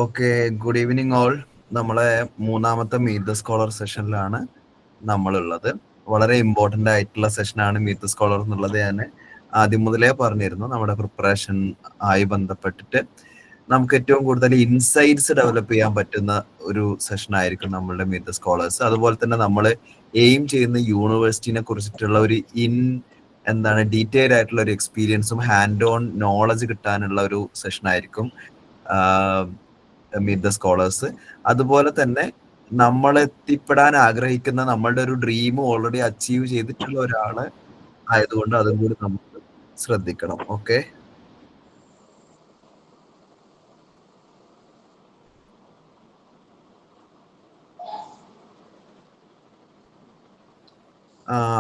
Okay, good evening all. നമ്മളെ മൂന്നാമത്തെ meet the scholar സെഷനിലാണ് നമ്മളുള്ളത്. വളരെ ഇമ്പോർട്ടൻ്റ് ആയിട്ടുള്ള സെഷനാണ് മീറ്റ് ദ സ്കോളർ എന്നുള്ളത് ഞാൻ ആദ്യം മുതലേ പറഞ്ഞിരുന്നു. നമ്മുടെ പ്രിപ്പറേഷൻ ആയി ബന്ധപ്പെട്ടിട്ട് നമുക്ക് ഏറ്റവും കൂടുതൽ ഇൻസൈറ്റ്സ് ഡെവലപ്പ് ചെയ്യാൻ പറ്റുന്ന ഒരു സെഷൻ ആയിരിക്കും നമ്മളുടെ മീറ്റ് ദ സ്കോളേഴ്സ്. അതുപോലെ തന്നെ നമ്മൾ എയിം ചെയ്യുന്ന യൂണിവേഴ്സിറ്റിനെ കുറിച്ചിട്ടുള്ള ഒരു ഡീറ്റെയിൽഡ് ആയിട്ടുള്ള ഒരു എക്സ്പീരിയൻസും ഹാൻഡ് ഓൺ നോളജ് കിട്ടാനുള്ള ഒരു സെഷൻ ആയിരിക്കും മീറ്റ് ദ സ്കോളേഴ്സ്. അതുപോലെ തന്നെ നമ്മൾ എത്തിപ്പെടാൻ ആഗ്രഹിക്കുന്ന നമ്മളുടെ ഒരു ഡ്രീം ഓൾറെഡി അച്ചീവ് ചെയ്തിട്ടുള്ള ഒരാള് ആയതുകൊണ്ട് അതും കൂടി നമുക്ക് ശ്രദ്ധിക്കണം. ഓക്കെ,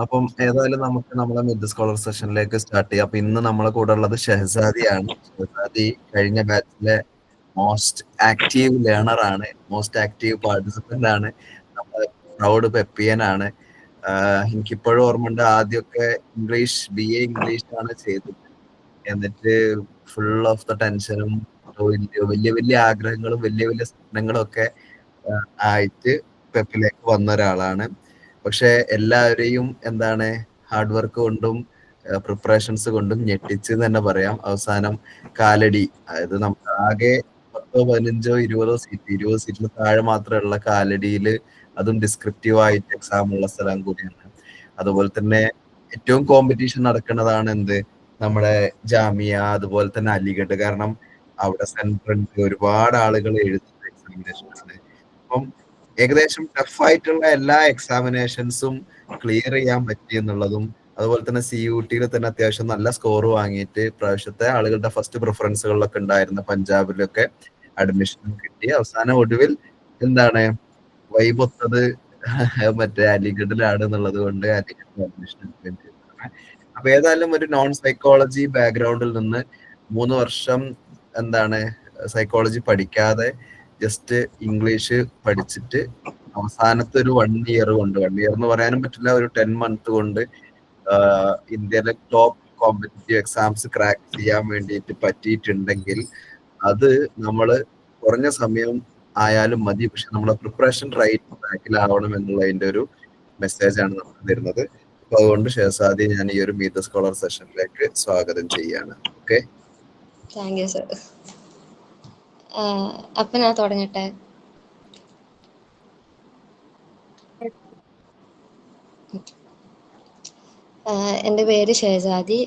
അപ്പം ഏതായാലും നമുക്ക് നമ്മളെ മിഡ് സ്കോളർ സെഷനിലേക്ക് സ്റ്റാർട്ട് ചെയ്യാം. അപ്പൊ ഇന്ന് നമ്മളെ കൂടെ ഉള്ളത് ഷെഹസാദിയാണ്. ഷെഹസാദി കഴിഞ്ഞ ബാച്ചിലെ മോസ്റ്റ് ആക്റ്റീവ് ലേണർ ആണ്, മോസ്റ്റ് ആക്റ്റീവ് പാർട്ടിസിപ്പന്റ് ആണ്, നമ്മുടെ പ്രൗഡ് പെപ്പിയൻ ആണ്. എനിക്കിപ്പോഴും ഓർമ്മയുണ്ട്, ആദ്യമൊക്കെ BA ഇംഗ്ലീഷ് ആണ് ചെയ്തത്. എന്നിട്ട് ഫുൾ ഓഫ് ദ ടെൻഷനും വലിയ വലിയ ആഗ്രഹങ്ങളും വലിയ വലിയ സ്വപ്നങ്ങളും ഒക്കെ ആയിട്ട് പെപ്പിലേക്ക് വന്ന ഒരാളാണ്. പക്ഷെ എല്ലാവരെയും ഹാർഡ് വർക്ക് കൊണ്ടും പ്രിപ്പറേഷൻസ് കൊണ്ടും ഞെട്ടിച്ച് തന്നെ പറയാം. അവസാനം കാലടി, അതായത് നമുക്ക് ആകെ 10, 15, 20 സീറ്റിന് താഴെ മാത്രമുള്ള കാലടിയിൽ, അതും ഡിസ്ക്രിപ്റ്റീവ് ആയിട്ട് എക്സാം ഉള്ള സ്ഥലം കൂടിയാണ്. അതുപോലെ തന്നെ ഏറ്റവും കോമ്പറ്റീഷൻ നടക്കുന്നതാണ് നമ്മുടെ ജാമിയ, അതുപോലെ തന്നെ അലിഗഡ്. കാരണം അവിടെ സെന്റർ ഉണ്ട്, ഒരുപാട് ആളുകൾ എഴുതുന്ന എക്സാമിനേഷൻ ആണ്. അപ്പം ഏകദേശം ടഫ് ആയിട്ടുള്ള എല്ലാ എക്സാമിനേഷൻസും ക്ലിയർ ചെയ്യാൻ പറ്റി എന്നുള്ളതും, അതുപോലെ തന്നെ CUT-യിൽ തന്നെ അത്യാവശ്യം നല്ല സ്കോർ വാങ്ങിയിട്ട് പ്രാവശ്യത്തെ ആളുകളുടെ ഫസ്റ്റ് പ്രിഫറൻസുകളിലൊക്കെ ഉണ്ടായിരുന്ന പഞ്ചാബിലൊക്കെ അഡ്മിഷൻ കിട്ടി. അവസാനം ഒടുവിൽ വൈബൊത്തത് മറ്റേ അലിഗഡിലാണ് എന്നുള്ളത് കൊണ്ട് അലിഗഡിൽ അഡ്മിഷൻ എടുക്കുകയും ചെയ്തതാണ്. അപ്പൊ ഏതായാലും ഒരു നോൺ സൈക്കോളജി ബാക്ക്ഗ്രൗണ്ടിൽ നിന്ന് 3 വർഷം സൈക്കോളജി പഠിക്കാതെ ജസ്റ്റ് ഇംഗ്ലീഷ് പഠിച്ചിട്ട് അവസാനത്തെ ഒരു 1 ഇയർ എന്ന് പറയാനും പറ്റില്ല, ഒരു 10 മന്ത് കൊണ്ട് ഇന്ത്യയിലെ ടോപ്പ് കോമ്പറ്റീറ്റീവ് എക്സാംസ് ക്രാക്ക് ചെയ്യാൻ വേണ്ടിയിട്ട് പറ്റിയിട്ടുണ്ടെങ്കിൽ അത് നമ്മൾ കുറഞ്ഞ സമയം ആയാലും മതി, പക്ഷെ നമ്മളെ പ്രിപ്പറേഷൻ റൈറ്റ് ട്രാക്കിലാവണം എന്നുള്ളതിന്റെ ഒരു മെസ്സേജാണ് നമുക്ക് തരുന്നത്. അപ്പൊ അതുകൊണ്ട് ഷെഹസാദി ഞാൻ ഈ ഒരു മീറ്റ് ദ സ്കോളർ സെഷനിലേക്ക് സ്വാഗതം ചെയ്യാണ്. Okay, thank you sir. അപ്പൊ ഞാൻ തുടങ്ങട്ടെ. എൻ്റെ പേര് ഷെഹസാദി.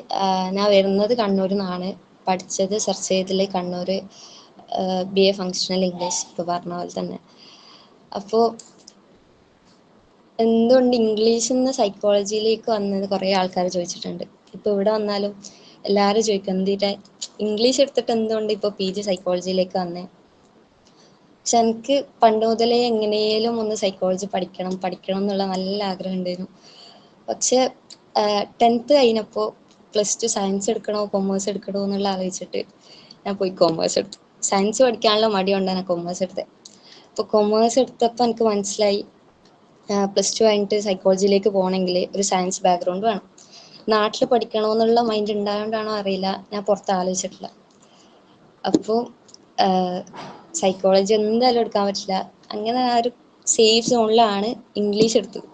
ഞാൻ വരുന്നത് കണ്ണൂരിൽ നിന്നാണ്. പഠിച്ചത് സർ സെയ്ദിലെ കണ്ണൂർ, BA ഫങ്ഷണൽ ഇംഗ്ലീഷ്, ഇപ്പോൾ പറഞ്ഞ പോലെ തന്നെ. അപ്പോൾ എന്തുകൊണ്ട് ഇംഗ്ലീഷിൽ നിന്ന് സൈക്കോളജിയിലേക്ക് വന്നത് കുറേ ആൾക്കാർ ചോദിച്ചിട്ടുണ്ട്. ഇപ്പോൾ ഇവിടെ വന്നാലും എല്ലാവരും ചോദിക്കും, എന്തിട്ട് ഇംഗ്ലീഷ് എടുത്തിട്ട് എന്തുകൊണ്ട് ഇപ്പോൾ PG സൈക്കോളജിയിലേക്ക് വന്നേ. പക്ഷെ എനിക്ക് പണ്ട് മുതലേ എങ്ങനെയും ഒന്ന് സൈക്കോളജി പഠിക്കണം എന്നുള്ള നല്ല ആഗ്രഹം ഉണ്ടായിരുന്നു. പക്ഷെ 10th കഴിഞ്ഞപ്പോൾ +2 സയൻസ് എടുക്കണോ കൊമേഴ്സ് എടുക്കണോ എന്നുള്ള ആലോചിച്ചിട്ട് ഞാൻ പോയി കൊമേഴ്സ് എടുത്തു. സയൻസ് പഠിക്കാനുള്ള മടി കൊണ്ടാണ് ഞാൻ കൊമേഴ്സ് എടുത്തത്. അപ്പോൾ കൊമേഴ്സ് എടുത്തപ്പോൾ എനിക്ക് മനസ്സിലായി, +2 കഴിഞ്ഞിട്ട് സൈക്കോളജിയിലേക്ക് പോകണമെങ്കിൽ ഒരു സയൻസ് ബാക്ക്ഗ്രൗണ്ട് വേണം. നാട്ടിൽ പഠിക്കണമെന്നുള്ള മൈൻഡ് ഉണ്ടായതുകൊണ്ടാണോ അറിയില്ല, ഞാൻ പുറത്ത് ആലോചിച്ചിട്ടില്ല. അപ്പോൾ സൈക്കോളജി എന്തായാലും എടുക്കാൻ പറ്റില്ല, അങ്ങനെ ആ ഒരു സേഫ് സോണിലാണ് ഇംഗ്ലീഷ് എടുത്തത്.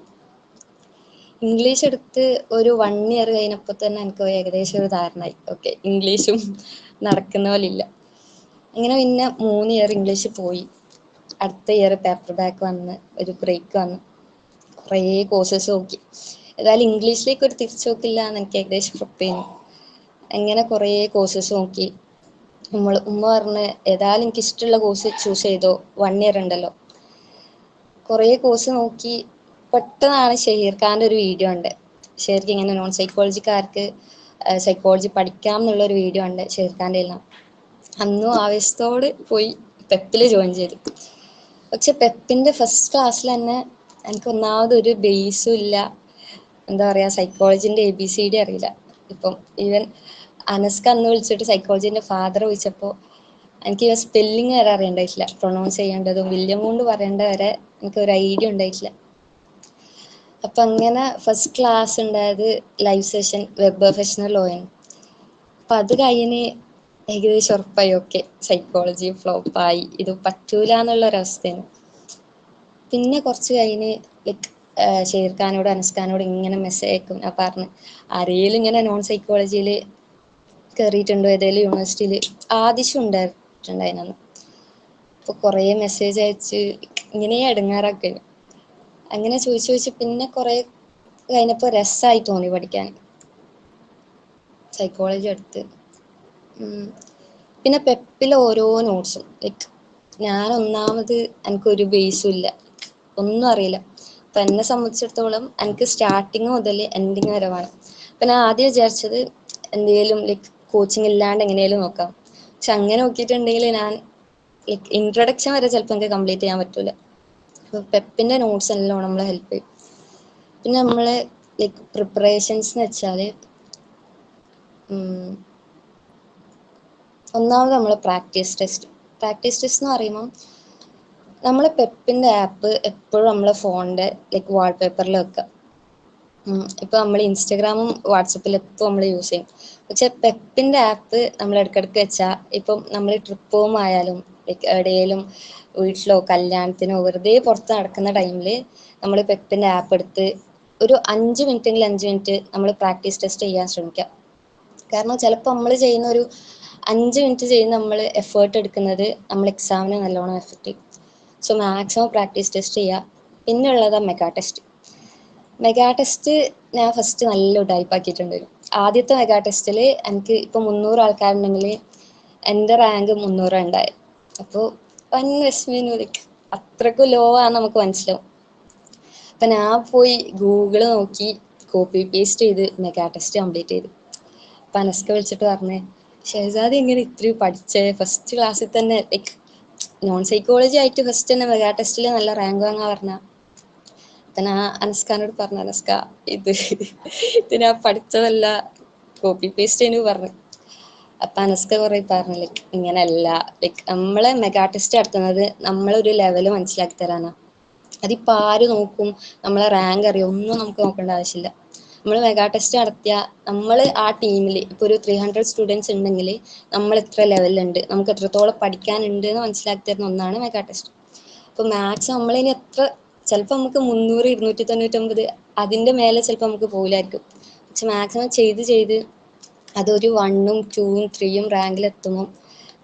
ഇംഗ്ലീഷ് എടുത്ത് ഒരു 1 ഇയർ കഴിഞ്ഞപ്പോൾ തന്നെ എനിക്ക് ഏകദേശം ഒരു ധാരണയായി, ഓക്കെ ഇംഗ്ലീഷും നടക്കുന്ന പോലെ ഇല്ല. അങ്ങനെ പിന്നെ 3 ഇയർ ഇംഗ്ലീഷ് പോയി. അടുത്ത ഇയർ പേപ്പർ ബാക്ക് വന്ന് ഒരു ബ്രേക്ക് വന്നു, കുറേ കോഴ്സസ് നോക്കി. ഏതായാലും ഇംഗ്ലീഷിലേക്ക് ഒരു തിരിച്ചു നോക്കില്ല എന്ന് എനിക്ക് ഏകദേശം ഉറപ്പായിരുന്നു. അങ്ങനെ കുറേ കോഴ്സസ് നോക്കി. ഉമ്മ പറഞ്ഞ് ഏതായാലും എനിക്ക് ഇഷ്ടമുള്ള കോഴ്സ് ചൂസ് ചെയ്തോ, 1 ഇയർ ഉണ്ടല്ലോ. കുറേ കോഴ്സ് നോക്കി. പെട്ടെന്നാണ് ഷഹീർ ഖാൻ്റെ ഒരു വീഡിയോ ഉണ്ട്. ഷഹീർക്ക് ഇങ്ങനെ നോൺ സൈക്കോളജിക്കാർക്ക് സൈക്കോളജി പഠിക്കാം എന്നുള്ളൊരു വീഡിയോ ഉണ്ട് ഷഹീർ ഖാൻ്റെ എല്ലാം. അന്നും ആവേശത്തോട് പോയി പെപ്പിൽ ജോയിൻ ചെയ്തു. പക്ഷെ പെപ്പിൻ്റെ ഫസ്റ്റ് ക്ലാസ്സിൽ തന്നെ എനിക്ക് ഒന്നാമത് ഒരു ബേസും ഇല്ല, എന്താ പറയുക, സൈക്കോളജിൻ്റെ ABCD അറിയില്ല. ഇപ്പം ഈവൻ അനസ്ക അന്ന് വിളിച്ചിട്ട് സൈക്കോളജിൻ്റെ ഫാദർ വിളിച്ചപ്പോൾ എനിക്ക് സ്പെല്ലിങ് വരെ അറിയണ്ടായിട്ടില്ല, പ്രൊണൗൺസ് ചെയ്യേണ്ടതും വില്യം കൊണ്ട് പറയേണ്ട വരെ എനിക്ക് ഒരു ഐഡിയ ഉണ്ടായിട്ടില്ല. അപ്പം അങ്ങനെ ഫസ്റ്റ് ക്ലാസ് ഉണ്ടായത് ലൈവ് സെഷൻ വെബ് പ്രൊഫഷണൽ ലോയാണ്. അപ്പം അത് കഴിഞ്ഞ് ഏകദേശം ഉറപ്പായി ഓക്കെ സൈക്കോളജി ഫ്ലോപ്പായി, ഇത് പറ്റൂല എന്നുള്ളൊരവസ്ഥയാണ്. പിന്നെ കുറച്ച് കഴിഞ്ഞ് ലൈക്ക് ഷെയർഖാനോട് അനസ്ഖാനോട് ഇങ്ങനെ മെസ്സേജ് അയക്കും. ഞാൻ പറഞ്ഞു ആരെങ്കിലും ഇങ്ങനെ നോൺ സൈക്കോളജിയിൽ കയറിയിട്ടുണ്ടോ ഏതെങ്കിലും യൂണിവേഴ്സിറ്റിയിൽ, ആദിശം ഉണ്ടായിട്ടുണ്ടായിരുന്നു. അപ്പോൾ കുറേ മെസ്സേജ് അയച്ച് ഇങ്ങനെ ഇടങ്ങാറൊക്കെ. അങ്ങനെ ചോദിച്ച് പിന്നെ കുറേ കഴിഞ്ഞപ്പോൾ രസമായി തോന്നി പഠിക്കാൻ, സൈക്കോളജി എടുത്ത്. പിന്നെ പെപ്പിലെ ഓരോ നോട്ട്സും ലൈക്ക് ഞാൻ ഒന്നാമത് എനിക്കൊരു ബേസും ഇല്ല, ഒന്നും അറിയില്ല. അപ്പം എന്നെ സംബന്ധിച്ചിടത്തോളം എനിക്ക് സ്റ്റാർട്ടിങ് മുതൽ എൻഡിങ് വരെ വേണം. അപ്പം ഞാൻ ആദ്യം വിചാരിച്ചത് എന്തെങ്കിലും ലൈക്ക് കോച്ചിങ് ഇല്ലാണ്ട് എങ്ങനെയാലും നോക്കാം. പക്ഷെ അങ്ങനെ നോക്കിയിട്ടുണ്ടെങ്കിൽ ഞാൻ ലൈക്ക് ഇൻട്രൊഡക്ഷൻ വരെ ചിലപ്പോൾ എനിക്ക് കംപ്ലീറ്റ് ചെയ്യാൻ പറ്റൂല. അപ്പോൾ പെപ്പിൻ്റെ നോട്ട്സ് എല്ലാം നമ്മളെ ഹെൽപ്പ് ചെയ്യും. പിന്നെ നമ്മളെ ലൈക്ക് പ്രിപ്പറേഷൻസ് എന്ന് വെച്ചാൽ ഒന്നാമത് നമ്മൾ പ്രാക്ടീസ് ടെസ്റ്റ് എന്ന് പറയുമ്പം നമ്മൾ പെപ്പിൻ്റെ ആപ്പ് എപ്പോഴും നമ്മളെ ഫോണിൻ്റെ ലൈക്ക് വാൾപേപ്പറിൽ വെക്കുക. ഇപ്പോൾ നമ്മൾ ഇൻസ്റ്റഗ്രാമും വാട്സപ്പിൽ എപ്പോൾ നമ്മൾ യൂസ് ചെയ്യും. പക്ഷെ പെപ്പിൻ്റെ ആപ്പ് നമ്മൾ ഇടയ്ക്കിടയ്ക്ക് വെച്ചാൽ ഇപ്പം നമ്മൾ ട്രിപ്പ് പോകുമായാലും ലൈക്ക് എവിടെയെങ്കിലും വീട്ടിലോ കല്യാണത്തിനോ വെറുതെ പുറത്ത് നടക്കുന്ന ടൈമിൽ നമ്മൾ പെപ്പിൻ്റെ ആപ്പ് എടുത്ത് ഒരു 5 മിനിറ്റെങ്കിൽ 5 മിനിറ്റ് നമ്മൾ പ്രാക്ടീസ് ടെസ്റ്റ് ചെയ്യാൻ ശ്രമിക്കുക. കാരണം ചിലപ്പോൾ നമ്മൾ ചെയ്യുന്ന ഒരു 5 മിനിറ്റ് ചെയ്യുന്ന നമ്മൾ എഫേർട്ട് എടുക്കുന്നത് നമ്മൾ എക്സാമിന് നല്ലോണം എഫക്റ്റ് ചെയ്യും. സോ മാക്സിമം പ്രാക്ടീസ് ടെസ്റ്റ് ചെയ്യുക. പിന്നെ ഉള്ളതാണ് മെഗാ ടെസ്റ്റ് ഞാൻ ഫസ്റ്റ് നല്ല ഉടായിപ്പാക്കിയിട്ടുണ്ട്. ആദ്യത്തെ മെഗാ ടെസ്റ്റിൽ എനിക്ക് ഇപ്പോൾ 300 ആൾക്കാരുണ്ടെങ്കിൽ എൻ്റെ റാങ്ക് 300 ഉണ്ടായി. അപ്പോൾ വൻ വിഷമേനു, ലൈക്ക് അത്രയ്ക്കും ലോ ആണ് നമുക്ക് മനസ്സിലാവും. അപ്പം ഞാൻ പോയി ഗൂഗിൾ നോക്കി കോപ്പി പേസ്റ്റ് ചെയ്ത് മെഗാ ടെസ്റ്റ് കംപ്ലീറ്റ് ചെയ്തു. അപ്പം അനസ്ക വിളിച്ചിട്ട് പറഞ്ഞേ ഷെഹസാദ് എങ്ങനെ ഇത്രയും പഠിച്ചേ, ഫസ്റ്റ് ക്ലാസ്സിൽ തന്നെ ലൈക്ക് നോൺ സൈക്കോളജി ആയിട്ട് ഫസ്റ്റ് തന്നെ മെഗാ ടെസ്റ്റിൽ നല്ല റാങ്ക് വാങ്ങാൻ പറഞ്ഞ. അപ്പം ഞാൻ അനസ്കാനോട് പറഞ്ഞു അനസ്ക ഇത് ഞാൻ പഠിച്ചതല്ല കോപ്പി പേസ്റ്റ് ചെയ്യുന്നു പറഞ്ഞു. അപ്പം അനസ്ക കുറേ പറഞ്ഞു ലൈക്ക് ഇങ്ങനെയല്ല, ലൈക്ക് നമ്മളെ മെഗാ ടെസ്റ്റ് നടത്തുന്നത് നമ്മളൊരു ലെവൽ മനസ്സിലാക്കി തരാനാണ്. അതിപ്പോൾ ആര് നോക്കും, നമ്മളെ റാങ്ക് അറിയാം, ഒന്നും നമുക്ക് നോക്കേണ്ട ആവശ്യമില്ല. നമ്മൾ മെഗാ ടെസ്റ്റ് നടത്തിയാൽ നമ്മൾ ആ ടീമിൽ ഇപ്പോൾ ഒരു 300 സ്റ്റുഡൻസ് ഉണ്ടെങ്കിൽ നമ്മൾ എത്ര ലെവലുണ്ട്, നമുക്ക് എത്രത്തോളം പഠിക്കാനുണ്ട് എന്ന് മനസ്സിലാക്കി തരുന്ന ഒന്നാണ് മെഗാ ടെസ്റ്റ്. അപ്പോൾ മാത്സ് നമ്മളിനി എത്ര ചിലപ്പോൾ നമുക്ക് 300 299 അതിൻ്റെ മേലെ ചിലപ്പോൾ നമുക്ക് പോകില്ലായിരിക്കും. പക്ഷെ മാക്സിമം ചെയ്ത് അതൊരു 1ഉം 2ഉം 3ഉം റാങ്കിലെത്തുമ്പോൾ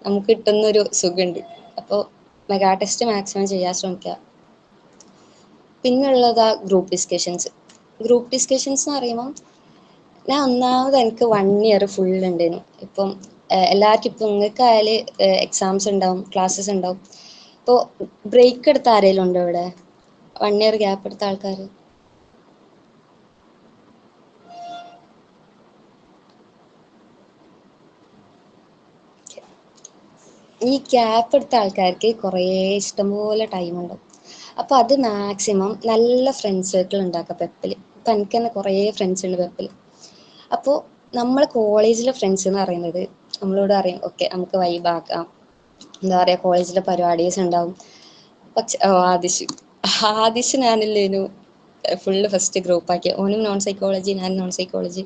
നമുക്ക് കിട്ടുന്നൊരു സുഖമുണ്ട്. അപ്പോൾ മെഗാ ടെസ്റ്റ് മാക്സിമം ചെയ്യാൻ ശ്രമിക്കുക. പിന്നുള്ളതാ ഗ്രൂപ്പ് ഡിസ്കഷൻസ് എന്ന് പറയുമ്പം ഞാൻ ഒന്നാമത് എനിക്ക് 1 ഇയർ ഫുൾ ഉണ്ടായിരുന്നു. ഇപ്പം എല്ലാവർക്കും ഇപ്പം നിങ്ങൾക്കായാൽ എക്സാംസ് ഉണ്ടാവും, ക്ലാസ്സസ് ഉണ്ടാവും. ഇപ്പോൾ ബ്രേക്ക് എടുത്ത ആരെങ്കിലും ഉണ്ടോ ഇവിടെ? 1 ഇയർ ഗ്യാപ്പ് എടുത്ത ആൾക്കാർ? ഈ ഗ്യാപ്പ് എടുത്ത ആൾക്കാർക്ക് കുറേ ഇഷ്ടംപോലെ ടൈം ഉണ്ടാവും. അപ്പോൾ അത് മാക്സിമം നല്ല ഫ്രണ്ട് സർക്കിൾ ഉണ്ടാക്കുക പെപ്പിൽ. ഇപ്പം എനിക്ക് തന്നെ കുറേ ഫ്രണ്ട്സ് ഉണ്ട് പെപ്പിൽ. അപ്പോൾ നമ്മൾ കോളേജിലെ ഫ്രണ്ട്സ് എന്ന് പറയുന്നത് നമ്മളോട് അറിയാം ഓക്കെ നമുക്ക് വൈബാക്കാം, എന്താ പറയുക കോളേജിലെ പരിപാടീസ് ഉണ്ടാവും. പക്ഷെ ആദിശ് ഞാനില്ലേനു ഫുള്ള് ഫസ്റ്റ് ഗ്രൂപ്പാക്കി, ഓനും നോൺ സൈക്കോളജി ഞാൻ നോൺ സൈക്കോളജി.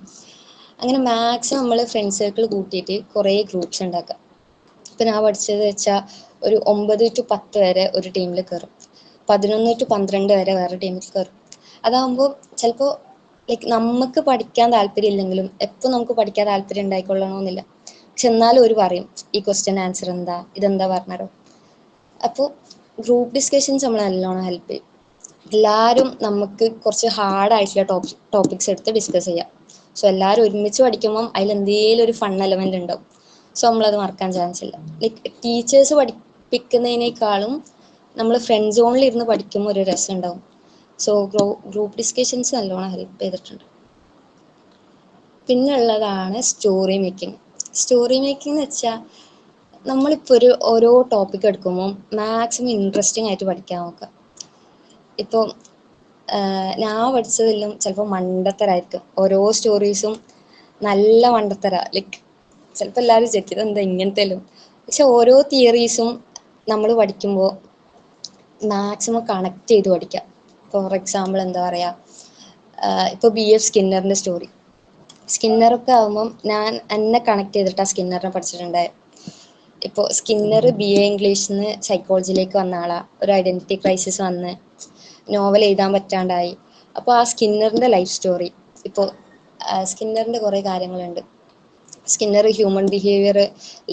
അങ്ങനെ മാക്സിമം നമ്മൾ ഫ്രണ്ട് സർക്കിൾ കൂട്ടിയിട്ട് കുറേ ഗ്രൂപ്പ്സ് ഉണ്ടാക്കുക. ഇപ്പം ഞാൻ പഠിച്ചത് വെച്ചാൽ ഒരു 9 to 10 വരെ ഒരു ടീമിൽ കയറും, 11 to 12 വരെ വേറെ ടീമിൽ കയറും. അതാകുമ്പോൾ ചിലപ്പോൾ ലൈക്ക് നമുക്ക് പഠിക്കാൻ താല്പര്യം ഇല്ലെങ്കിലും എപ്പോൾ നമുക്ക് പഠിക്കാൻ താല്പര്യം ഉണ്ടായിക്കൊള്ളണമെന്നില്ല. പക്ഷെ എന്നാലും ഒരു പറയും ഈ ക്വസ്റ്റ്യൻ ആൻസർ എന്താ, ഇതെന്താ പറഞ്ഞാലോ. അപ്പോൾ ഗ്രൂപ്പ് ഡിസ്കഷൻസ് നമ്മൾ നല്ലോണം ഹെൽപ്പ് ചെയ്യും. എല്ലാവരും നമുക്ക് കുറച്ച് ഹാർഡായിട്ടുള്ള ടോപ്പിക്സ് എടുത്ത് ഡിസ്കസ് ചെയ്യാം. സോ എല്ലാവരും ഒരുമിച്ച് പഠിക്കുമ്പം അതിലെന്തെങ്കിലും ഒരു ഫൺ എലമെൻ്റ് ഉണ്ടാവും. സോ നമ്മളത് മറക്കാൻ ചാൻസ് ഇല്ല. ലൈക്ക് ടീച്ചേഴ്സ് പഠിപ്പിക്കുന്നതിനേക്കാളും നമ്മൾ ഫ്രണ്ട് സോണിൽ ഇരുന്ന് പഠിക്കുമ്പോൾ ഒരു രസം ഉണ്ടാവും. സോ ഗ്രൂപ്പ് ഡിസ്കഷൻസ് നല്ലോണം ഹെൽപ്പ് ചെയ്തിട്ടുണ്ട്. പിന്നെ ഉള്ളതാണ് സ്റ്റോറി മേക്കിംഗ് എന്ന് വെച്ചാൽ നമ്മളിപ്പോൾ ഓരോ ടോപ്പിക് എടുക്കുമ്പോൾ മാക്സിമം ഇൻട്രസ്റ്റിംഗ് ആയിട്ട് പഠിക്കാൻ നോക്കുക. ഇപ്പോൾ ഞാൻ പഠിച്ചതെല്ലാം ചിലപ്പോൾ മണ്ടത്തരായിരിക്കും, ഓരോ സ്റ്റോറീസും നല്ല മണ്ടത്തര. ലൈക്ക് ചിലപ്പോൾ എല്ലാവരും വിചാരിക്കും എന്താ ഇങ്ങനത്തെ എല്ലാം. പക്ഷെ ഓരോ തിയറീസും നമ്മൾ പഠിക്കുമ്പോൾ മാക്സിമം കണക്ട് ചെയ്ത് പഠിക്കുക. ഫോർ എക്സാമ്പിൾ എന്താ പറയുക, ഇപ്പോൾ BF സ്കിന്നറിൻ്റെ സ്റ്റോറിയൊക്കെ ആകുമ്പം ഞാൻ എന്നെ കണക്ട് ചെയ്തിട്ടാണ് സ്കിന്നറിനെ പഠിച്ചിട്ടുണ്ടായത്. ഇപ്പോൾ സ്കിന്നർ BA ഇംഗ്ലീഷിൽ നിന്ന് സൈക്കോളജിയിലേക്ക് വന്ന ആളാ. ഒരു ഐഡന്റിറ്റി ക്രൈസിസ് വന്ന് നോവൽ എഴുതാൻ പറ്റാണ്ടായി. അപ്പോൾ ആ സ്കിന്നറിന്റെ ലൈഫ് സ്റ്റോറി, ഇപ്പോൾ സ്കിന്നറിന്റെ കുറേ കാര്യങ്ങളുണ്ട്. Skinner human behaviour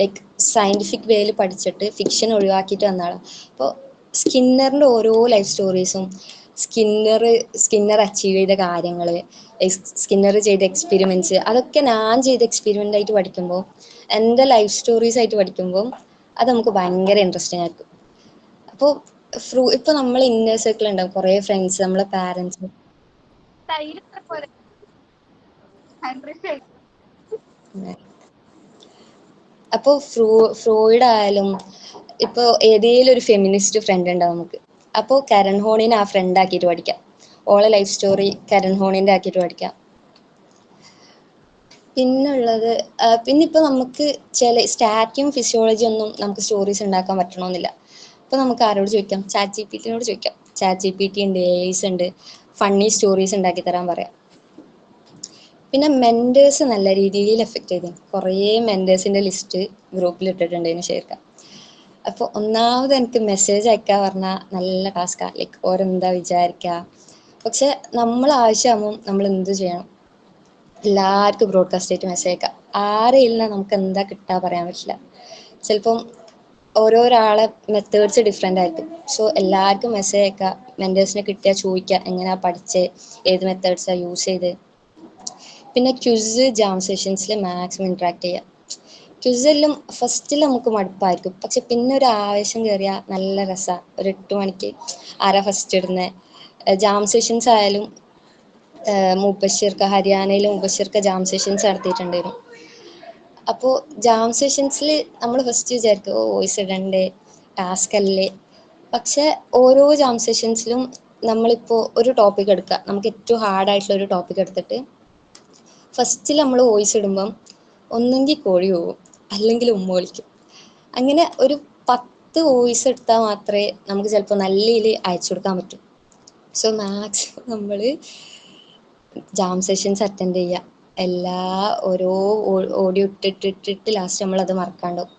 like scientific വേയിൽ പഠിച്ചിട്ട് ഫിക്ഷൻ ഒഴിവാക്കിയിട്ട് വന്ന ആളാണ്. അപ്പോൾ സ്കിന്നറിന്റെ ഓരോ ലൈഫ് സ്റ്റോറീസും സ്കിന്നർ അച്ചീവ് ചെയ്ത കാര്യങ്ങൾ, സ്കിന്നർ ചെയ്ത എക്സ്പെരിമെന്റ്സ്, അതൊക്കെ ഞാൻ ചെയ്ത എക്സ്പെരിമെന്റ് ആയിട്ട് പഠിക്കുമ്പോൾ, എൻ്റെ ലൈഫ് സ്റ്റോറീസ് ആയിട്ട് പഠിക്കുമ്പോൾ അത് നമുക്ക് ഭയങ്കര ഇൻട്രസ്റ്റിംഗ് ആയിരിക്കും. അപ്പോൾ ഇപ്പൊ നമ്മൾ ഇന്നർ സർക്കിൾ ഉണ്ടാവും, കുറേ ഫ്രണ്ട്സ്, നമ്മളെ പാരന്റ്സ്. അപ്പോൾ ഫ്രോയിഡ് ആയാലും ഇപ്പോൾ ഏതെങ്കിലും ഒരു ഫെമിനിസ്റ്റ് ഫ്രണ്ട് ഉണ്ടാവും നമുക്ക്. അപ്പോൾ കരൺ ഹോണിനെ ആ ഫ്രണ്ട് ആക്കിയിട്ട് പഠിക്കാം. ഓളെ ലൈഫ് സ്റ്റോറി കരൺ ഹോണിന്റെ ആക്കിയിട്ട് പഠിക്കാം. പിന്നുള്ളത് പിന്നെ ഇപ്പൊ നമുക്ക് ചില സ്റ്റാറ്റിയും ഫിസിയോളജിയും ഒന്നും നമുക്ക് സ്റ്റോറീസ് ഉണ്ടാക്കാൻ പറ്റണമെന്നില്ല. ഇപ്പൊ നമുക്ക് ആരോട് ചോദിക്കാം? ചാറ്റ് ജിപിടിയോട് ചോദിക്കാം. ചാറ്റ് ജിപിടി ഉണ്ട്, AIs ഉണ്ട്, ഫണ്ണി സ്റ്റോറീസ് ഉണ്ടാക്കി തരാൻ പറയാം. പിന്നെ മെന്റേഴ്സ് നല്ല രീതിയിൽ എഫക്ട് ചെയ്തു. കുറേ മെന്റേഴ്സിന്റെ ലിസ്റ്റ് ഗ്രൂപ്പിൽ ഇട്ടിട്ടുണ്ടെന്ന് ഷെയർക്കാം. അപ്പോൾ ഒന്നാമത് എനിക്ക് മെസ്സേജ് അയക്കാൻ പറഞ്ഞാൽ നല്ല ടാസ്കാ. ലൈക്ക് ഓരെന്താ വിചാരിക്കുക. പക്ഷെ നമ്മൾ ആവശ്യമാകുമ്പോൾ നമ്മൾ എന്ത് ചെയ്യണം? എല്ലാവർക്കും ബ്രോഡ്കാസ്റ്റ് ആയിട്ട് മെസ്സേജ് അയക്കാം. ആരെയില്ല നമുക്ക് എന്താ കിട്ടാ പറയാൻ പറ്റില്ല. ചിലപ്പം ഓരോരാളെ മെത്തേഡ്സ് ഡിഫറെൻ്റ് ആയിരിക്കും. സോ എല്ലാവർക്കും മെസ്സേജ് അയക്കുക, മെൻറ്റേഴ്സിനെ കിട്ടിയാൽ ചോദിക്കുക എങ്ങനെയാ പഠിച്ചത്, ഏത് മെത്തേഡ്സാണ് യൂസ് ചെയ്ത്. പിന്നെ ക്വിസ് ജാം സെഷൻസിൽ മാക്സിമം ഇൻട്രാക്ട് ചെയ്യുക. ക്വിസെല്ലാം ഫസ്റ്റിൽ നമുക്ക് മടുപ്പായിരിക്കും, പക്ഷെ പിന്നെ ഒരു ആവേശം കയറിയാൽ നല്ല രസമാണ്. ഒരു 8 മണിക്ക് ആരാ ഫസ്റ്റ് ഇടുന്നത്. ജാം സെഷൻസ് ആയാലും ഹരിയാനയിൽ മുബഷിർക്ക് ജാം സെഷൻസ് നടത്തിയിട്ടുണ്ടായിരുന്നു. അപ്പോൾ ജാം സെഷൻസിൽ നമ്മൾ ഫസ്റ്റ് വിചാരിക്കും വോയിസ് ഇടണ്ടേ, ടാസ്ക് അല്ലേ. പക്ഷെ ഓരോ ജാം സെഷൻസിലും നമ്മളിപ്പോൾ ഒരു ടോപ്പിക് എടുക്കുക, നമുക്ക് ഏറ്റവും ഹാർഡായിട്ടുള്ള ഒരു ടോപ്പിക് എടുത്തിട്ട് ഫസ്റ്റിൽ നമ്മൾ വോയിസ് ഇടുമ്പം ഒന്നെങ്കിൽ കോഴി പോവും, അല്ലെങ്കിൽ ഉമ്മ വിളിക്കും. അങ്ങനെ ഒരു 10 വോയിസ് എടുത്താൽ മാത്രമേ നമുക്ക് ചിലപ്പോൾ നല്ല രീതിയിൽ അയച്ചു കൊടുക്കാൻ പറ്റൂ. സോ മാക്സിമം നമ്മൾ ജാം സെഷൻസ് അറ്റൻഡ് ചെയ്യുക. ഓരോ ഓഡിയോ ഇട്ടിട്ട് ലാസ്റ്റ് നമ്മളത് മറക്കാണ്ടാവും.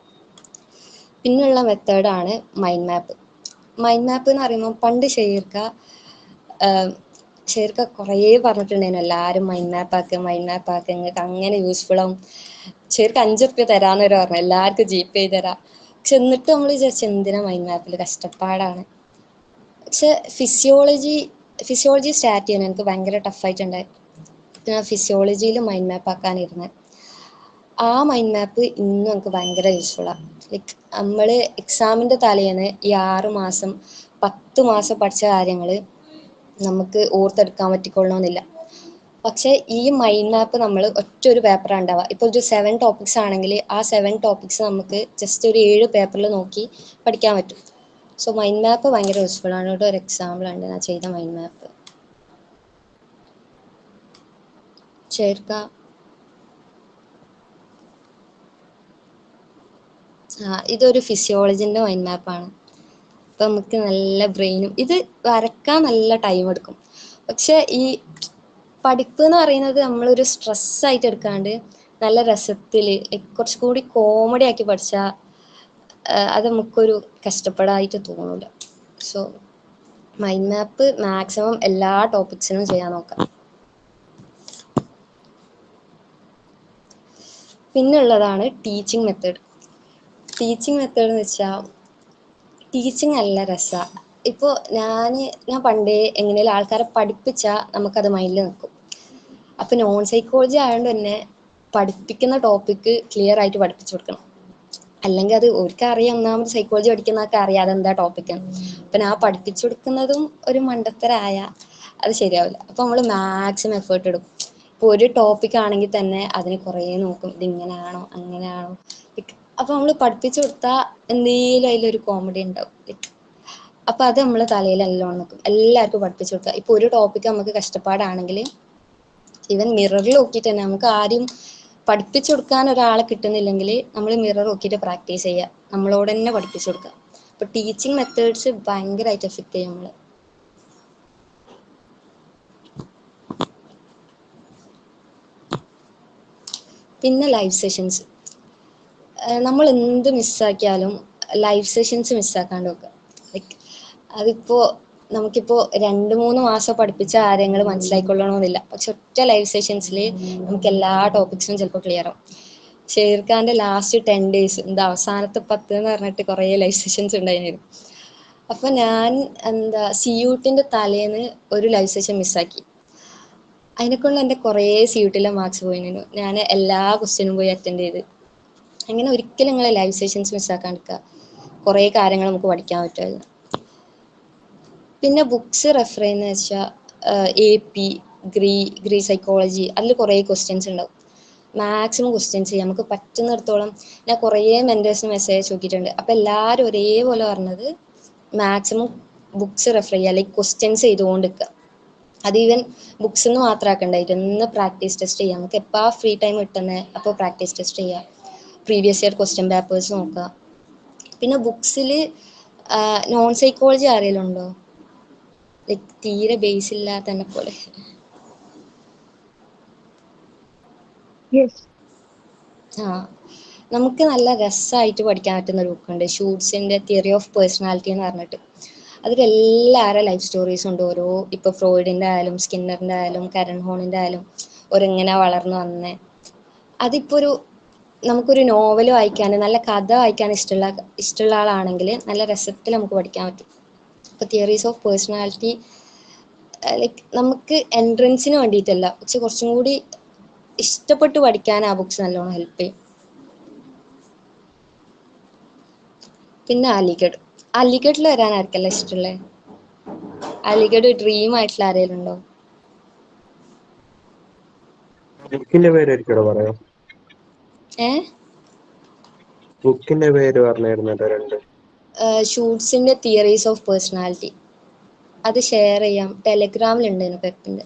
പിന്നെയുള്ള മെത്തേഡാണ് മൈൻഡ് മാപ്പ്. മൈൻഡ് മാപ്പ് എന്ന് പറയുമ്പോൾ പണ്ട് ഷെയർക്ക കുറേ പറഞ്ഞിട്ടുണ്ടായിരുന്നു, എല്ലാവരും മൈൻഡ് മാപ്പ് ആക്കുക നിങ്ങൾക്ക് അങ്ങനെ യൂസ്ഫുൾ ആവും. ഷെയർക്ക് 5 ഉറുപ്യ തരാന്ന് വരെ പറഞ്ഞു, എല്ലാവർക്കും GPay തരാം. പക്ഷെ എന്നിട്ട് നമ്മൾ വിചാരിച്ചു എന്തിനാ മൈൻഡ് മാപ്പിൽ, കഷ്ടപ്പാടാണ്. പക്ഷെ ഫിസിയോളജി സ്റ്റാർട്ട് ചെയ്യാൻ എനിക്ക് ഭയങ്കര ടഫായിട്ടുണ്ടായി. ഞാൻ ഫിസിയോളജിയിൽ മൈൻഡ് മാപ്പ് ആക്കാനിരുന്നത്. ആ മൈൻഡ് മാപ്പ് ഇന്നും എനിക്ക് ഭയങ്കര യൂസ്ഫുള്ളാണ്. ലൈക്ക് നമ്മൾ എക്സാമിൻ്റെ തലേന്ന് ഈ 6 മാസം 10 മാസം പഠിച്ച കാര്യങ്ങൾ നമുക്ക് ഓർത്തെടുക്കാൻ പറ്റിക്കൊള്ളണമെന്നില്ല. പക്ഷെ ഈ മൈൻഡ് മാപ്പ് നമ്മൾ ഒരു പേപ്പറാണ് ഉണ്ടാവുക. ഇപ്പോൾ ഒരു 7 ടോപ്പിക്സ് ആണെങ്കിൽ ആ 7 ടോപ്പിക്സ് നമുക്ക് ജസ്റ്റ് ഒരു 7 പേപ്പറിൽ നോക്കി പഠിക്കാൻ പറ്റും. സോ മൈൻഡ് മാപ്പ് ഭയങ്കര യൂസ്ഫുൾ ആണ്. ഇവിടെ ഒരു എക്സാമ്പിൾ ഉണ്ട് ഞാൻ ചെയ്ത മൈൻഡ് മാപ്പ്. ഇതൊരു ഫിസിയോളജിന്റെ മൈൻഡ് മാപ്പാണ്. അപ്പൊ നമുക്ക് നല്ല ബ്രെയിനും, ഇത് വരക്കാൻ നല്ല ടൈം എടുക്കും. പക്ഷെ ഈ പഠിപ്പ് എന്ന് പറയുന്നത് നമ്മളൊരു സ്ട്രെസ് ആയിട്ട് എടുക്കാണ്ട് നല്ല രസത്തിൽ കുറച്ചും കൂടി കോമഡി ആക്കി പഠിച്ചാൽ അത് നമുക്കൊരു കഷ്ടപ്പാടായിട്ട് തോന്നൂല. സോ മൈൻഡ് മാപ്പ് മാക്സിമം എല്ലാ ടോപ്പിക്സിനും ചെയ്യാൻ നോക്കാം. പിന്നുള്ളതാണ് ടീച്ചിങ് മെത്തേഡ്. ടീച്ചിങ് മെത്തേഡ് എന്ന് വെച്ചാൽ ടീച്ചിങ് നല്ല രസമാണ്. ഇപ്പോൾ ഞാൻ പണ്ടേ എങ്ങനെയും ആൾക്കാരെ പഠിപ്പിച്ചാൽ നമുക്കത് മൈൻഡിൽ നിൽക്കും. അപ്പോൾ നോൺ സൈക്കോളജി ആയതുകൊണ്ട് തന്നെ പഠിപ്പിക്കുന്ന ടോപ്പിക്ക് ക്ലിയർ ആയിട്ട് പഠിപ്പിച്ചു കൊടുക്കണം. അല്ലെങ്കിൽ അത് ഒരിക്കറിയാം, ഒന്നാമത് സൈക്കോളജി പഠിക്കുന്നതൊക്കെ അറിയാതെ എന്താ ടോപ്പിക്. അപ്പം ഞാൻ പഠിപ്പിച്ചു കൊടുക്കുന്നതും ഒരു മണ്ടത്തരായ അത് ശരിയാവില്ല. അപ്പോൾ നമ്മൾ മാക്സിമം എഫേർട്ട് എടുക്കും. ഇപ്പോൾ ഒരു ടോപ്പിക് ആണെങ്കിൽ തന്നെ അതിന് കുറേ നോക്കും, ഇതിങ്ങനെയാണോ അങ്ങനെയാണോ. അപ്പോൾ നമ്മൾ പഠിപ്പിച്ചു കൊടുത്താൽ എന്തെങ്കിലും അതിലൊരു കോമഡി ഉണ്ടാവും. അപ്പോൾ അത് നമ്മൾ തലയിൽ നല്ലോണം നിൽക്കും. എല്ലാവർക്കും പഠിപ്പിച്ചു കൊടുക്കുക. ഇപ്പോൾ ഒരു ടോപ്പിക്ക് നമുക്ക് കഷ്ടപ്പാടാണെങ്കിൽ ഈവൻ മിററിൽ നോക്കിയിട്ട് തന്നെ, നമുക്ക് ആരും പഠിപ്പിച്ചു കൊടുക്കാൻ ഒരാളെ കിട്ടുന്നില്ലെങ്കിൽ നമ്മൾ മിറർ നോക്കിയിട്ട് പ്രാക്ടീസ് ചെയ്യുക, നമ്മളോട് തന്നെ പഠിപ്പിച്ചു കൊടുക്കുക. അപ്പോൾ ടീച്ചിങ് മെത്തേഡ്സ് ഭയങ്കരമായിട്ട് എഫക്ട് ചെയ്യും നമ്മൾ. പിന്നെ ലൈവ് സെഷൻസ്. നമ്മൾ എന്ത് മിസ്സാക്കിയാലും ലൈവ് സെഷൻസ് മിസ്സാക്കാണ്ട് വെക്കുക. ലൈക്ക് അതിപ്പോൾ നമുക്കിപ്പോൾ 2-3 മാസം പഠിപ്പിച്ച കാര്യങ്ങൾ മനസ്സിലായിക്കൊള്ളണമെന്നില്ല. പക്ഷെ ഒറ്റ ലൈവ് സെഷൻസിൽ നമുക്ക് എല്ലാ ടോപ്പിക്സും ചിലപ്പോൾ ക്ലിയർ ആവും. ഷേർ ഖാൻ്റെ ലാസ്റ്റ് 10 days എന്താ അവസാനത്തെ 10 എന്ന് പറഞ്ഞിട്ട് കുറേ ലൈവ് സെഷൻസ് ഉണ്ടായിരുന്നു. അപ്പോൾ ഞാൻ CUT-ൻ്റെ തലേന്ന് ഒരു ലൈവ് സെഷൻ മിസ്സാക്കി. അതിനെക്കൊണ്ട് എൻ്റെ കുറേ CUT-ലെ മാർക്സ് പോയിരുന്നു. ഞാൻ എല്ലാ ക്വസ്റ്റ്യനും പോയി അറ്റൻഡ് ചെയ്ത്. അങ്ങനെ ഒരിക്കലും നിങ്ങൾ ലൈവ് സെഷൻസ് മിസ്സാക്കാണ്ടിരിക്കുക. കുറേ കാര്യങ്ങൾ നമുക്ക് പഠിക്കാൻ പറ്റുമായിരുന്നു. പിന്നെ ബുക്സ് റെഫർ ചെയ്യുന്നത് വെച്ചാൽ AP, ഗ്രീ സൈക്കോളജി, അതിൽ കുറേ ക്വസ്റ്റ്യൻസ് ഉണ്ടാവും. മാക്സിമം ക്വസ്റ്റ്യൻസ് ചെയ്യാം. നമുക്ക് പറ്റുന്നിടത്തോളം ഞാൻ കുറേ മെൻറ്റേഴ്സിന് മെസ്സേജ് നോക്കിയിട്ടുണ്ട്. അപ്പോൾ എല്ലാവരും ഒരേപോലെ പറഞ്ഞത് മാക്സിമം ബുക്സ് റെഫർ ചെയ്യുക, ലൈക്ക് ക്വസ്റ്റ്യൻസ് ചെയ്തുകൊണ്ടിരിക്കുക. അത് ഈവൻ ബുക്സ് നിന്ന് മാത്രമാക്കണ്ട, ഇരുന്ന് പ്രാക്ടീസ് ടെസ്റ്റ് ചെയ്യാം. നമുക്ക് എപ്പോൾ ഫ്രീ ടൈം കിട്ടുന്നത് അപ്പോൾ പ്രാക്ടീസ് ടെസ്റ്റ് ചെയ്യുക. പ്രീവിയസ് ഇയർ ക്വസ്റ്റ്യൻ പേപ്പേഴ്സ് നോക്കുക. പിന്നെ ബുക്സിൽ നോൺ സൈക്കോളജി അറിയലുണ്ടോ? ലൈക്ക് തീരെ ബേസ് ഇല്ലാത്ത തന്നെ പോലെ. നമുക്ക് നല്ല രസമായിട്ട് പഠിക്കാൻ പറ്റുന്ന ഒരു ബുക്കുണ്ട്, ഷൂട്ട്സിൻ്റെ തിയറി ഓഫ് പേഴ്സണാലിറ്റി എന്ന് പറഞ്ഞിട്ട്. അതിൽ എല്ലാവരുടെ ലൈഫ് സ്റ്റോറീസും ഉണ്ട്. ഓരോ ഇപ്പോൾ ഫ്രോയിഡിൻ്റെ ആയാലും സ്കിന്നറിൻ്റെ ആയാലും കരൺ ഹോണിൻ്റെ ആയാലും ഓരെങ്ങനെ വളർന്നു വന്നേ. അതിപ്പോൾ നമുക്കൊരു നോവൽ വായിക്കാൻ, നല്ല കഥ വായിക്കാൻ ഇഷ്ടമുള്ള ആളാണെങ്കിൽ നല്ല രസത്തിൽ നമുക്ക് പഠിക്കാൻ പറ്റും. ഇപ്പോൾ തിയറീസ് ഓഫ് പേഴ്സണാലിറ്റി ലൈക്ക് നമുക്ക് എൻട്രൻസിന് വേണ്ടിയിട്ടല്ല, പക്ഷെ കുറച്ചും കൂടി ഇഷ്ടപ്പെട്ട് പഠിക്കാൻ ആ ബുക്സ് നല്ലോണം ഹെൽപ്പ് ചെയ്യും. പിന്നെ അലിഗഡിൽ വരാൻ ആർക്കല്ല ഇഷ്ടമുള്ളത്? അലിഗഡ് ഡ്രീം ആയിട്ടുള്ള ആരെങ്കിലും ഉണ്ടോ? ബുക്കിന്റെ പേര് പറയാം. ബുക്കിന്റെ പേര് പറഞ്ഞിരുന്നല്ലോ രണ്ട്. ഷൂട്ട്സിന്റെ തിയറീസ് ഓഫ് പേഴ്സണാലിറ്റി. അത് ഷെയർ ചെയ്യാം, ടെലഗ്രാമിലുണ്ട് അതിന് പെപ്പിന്റെ.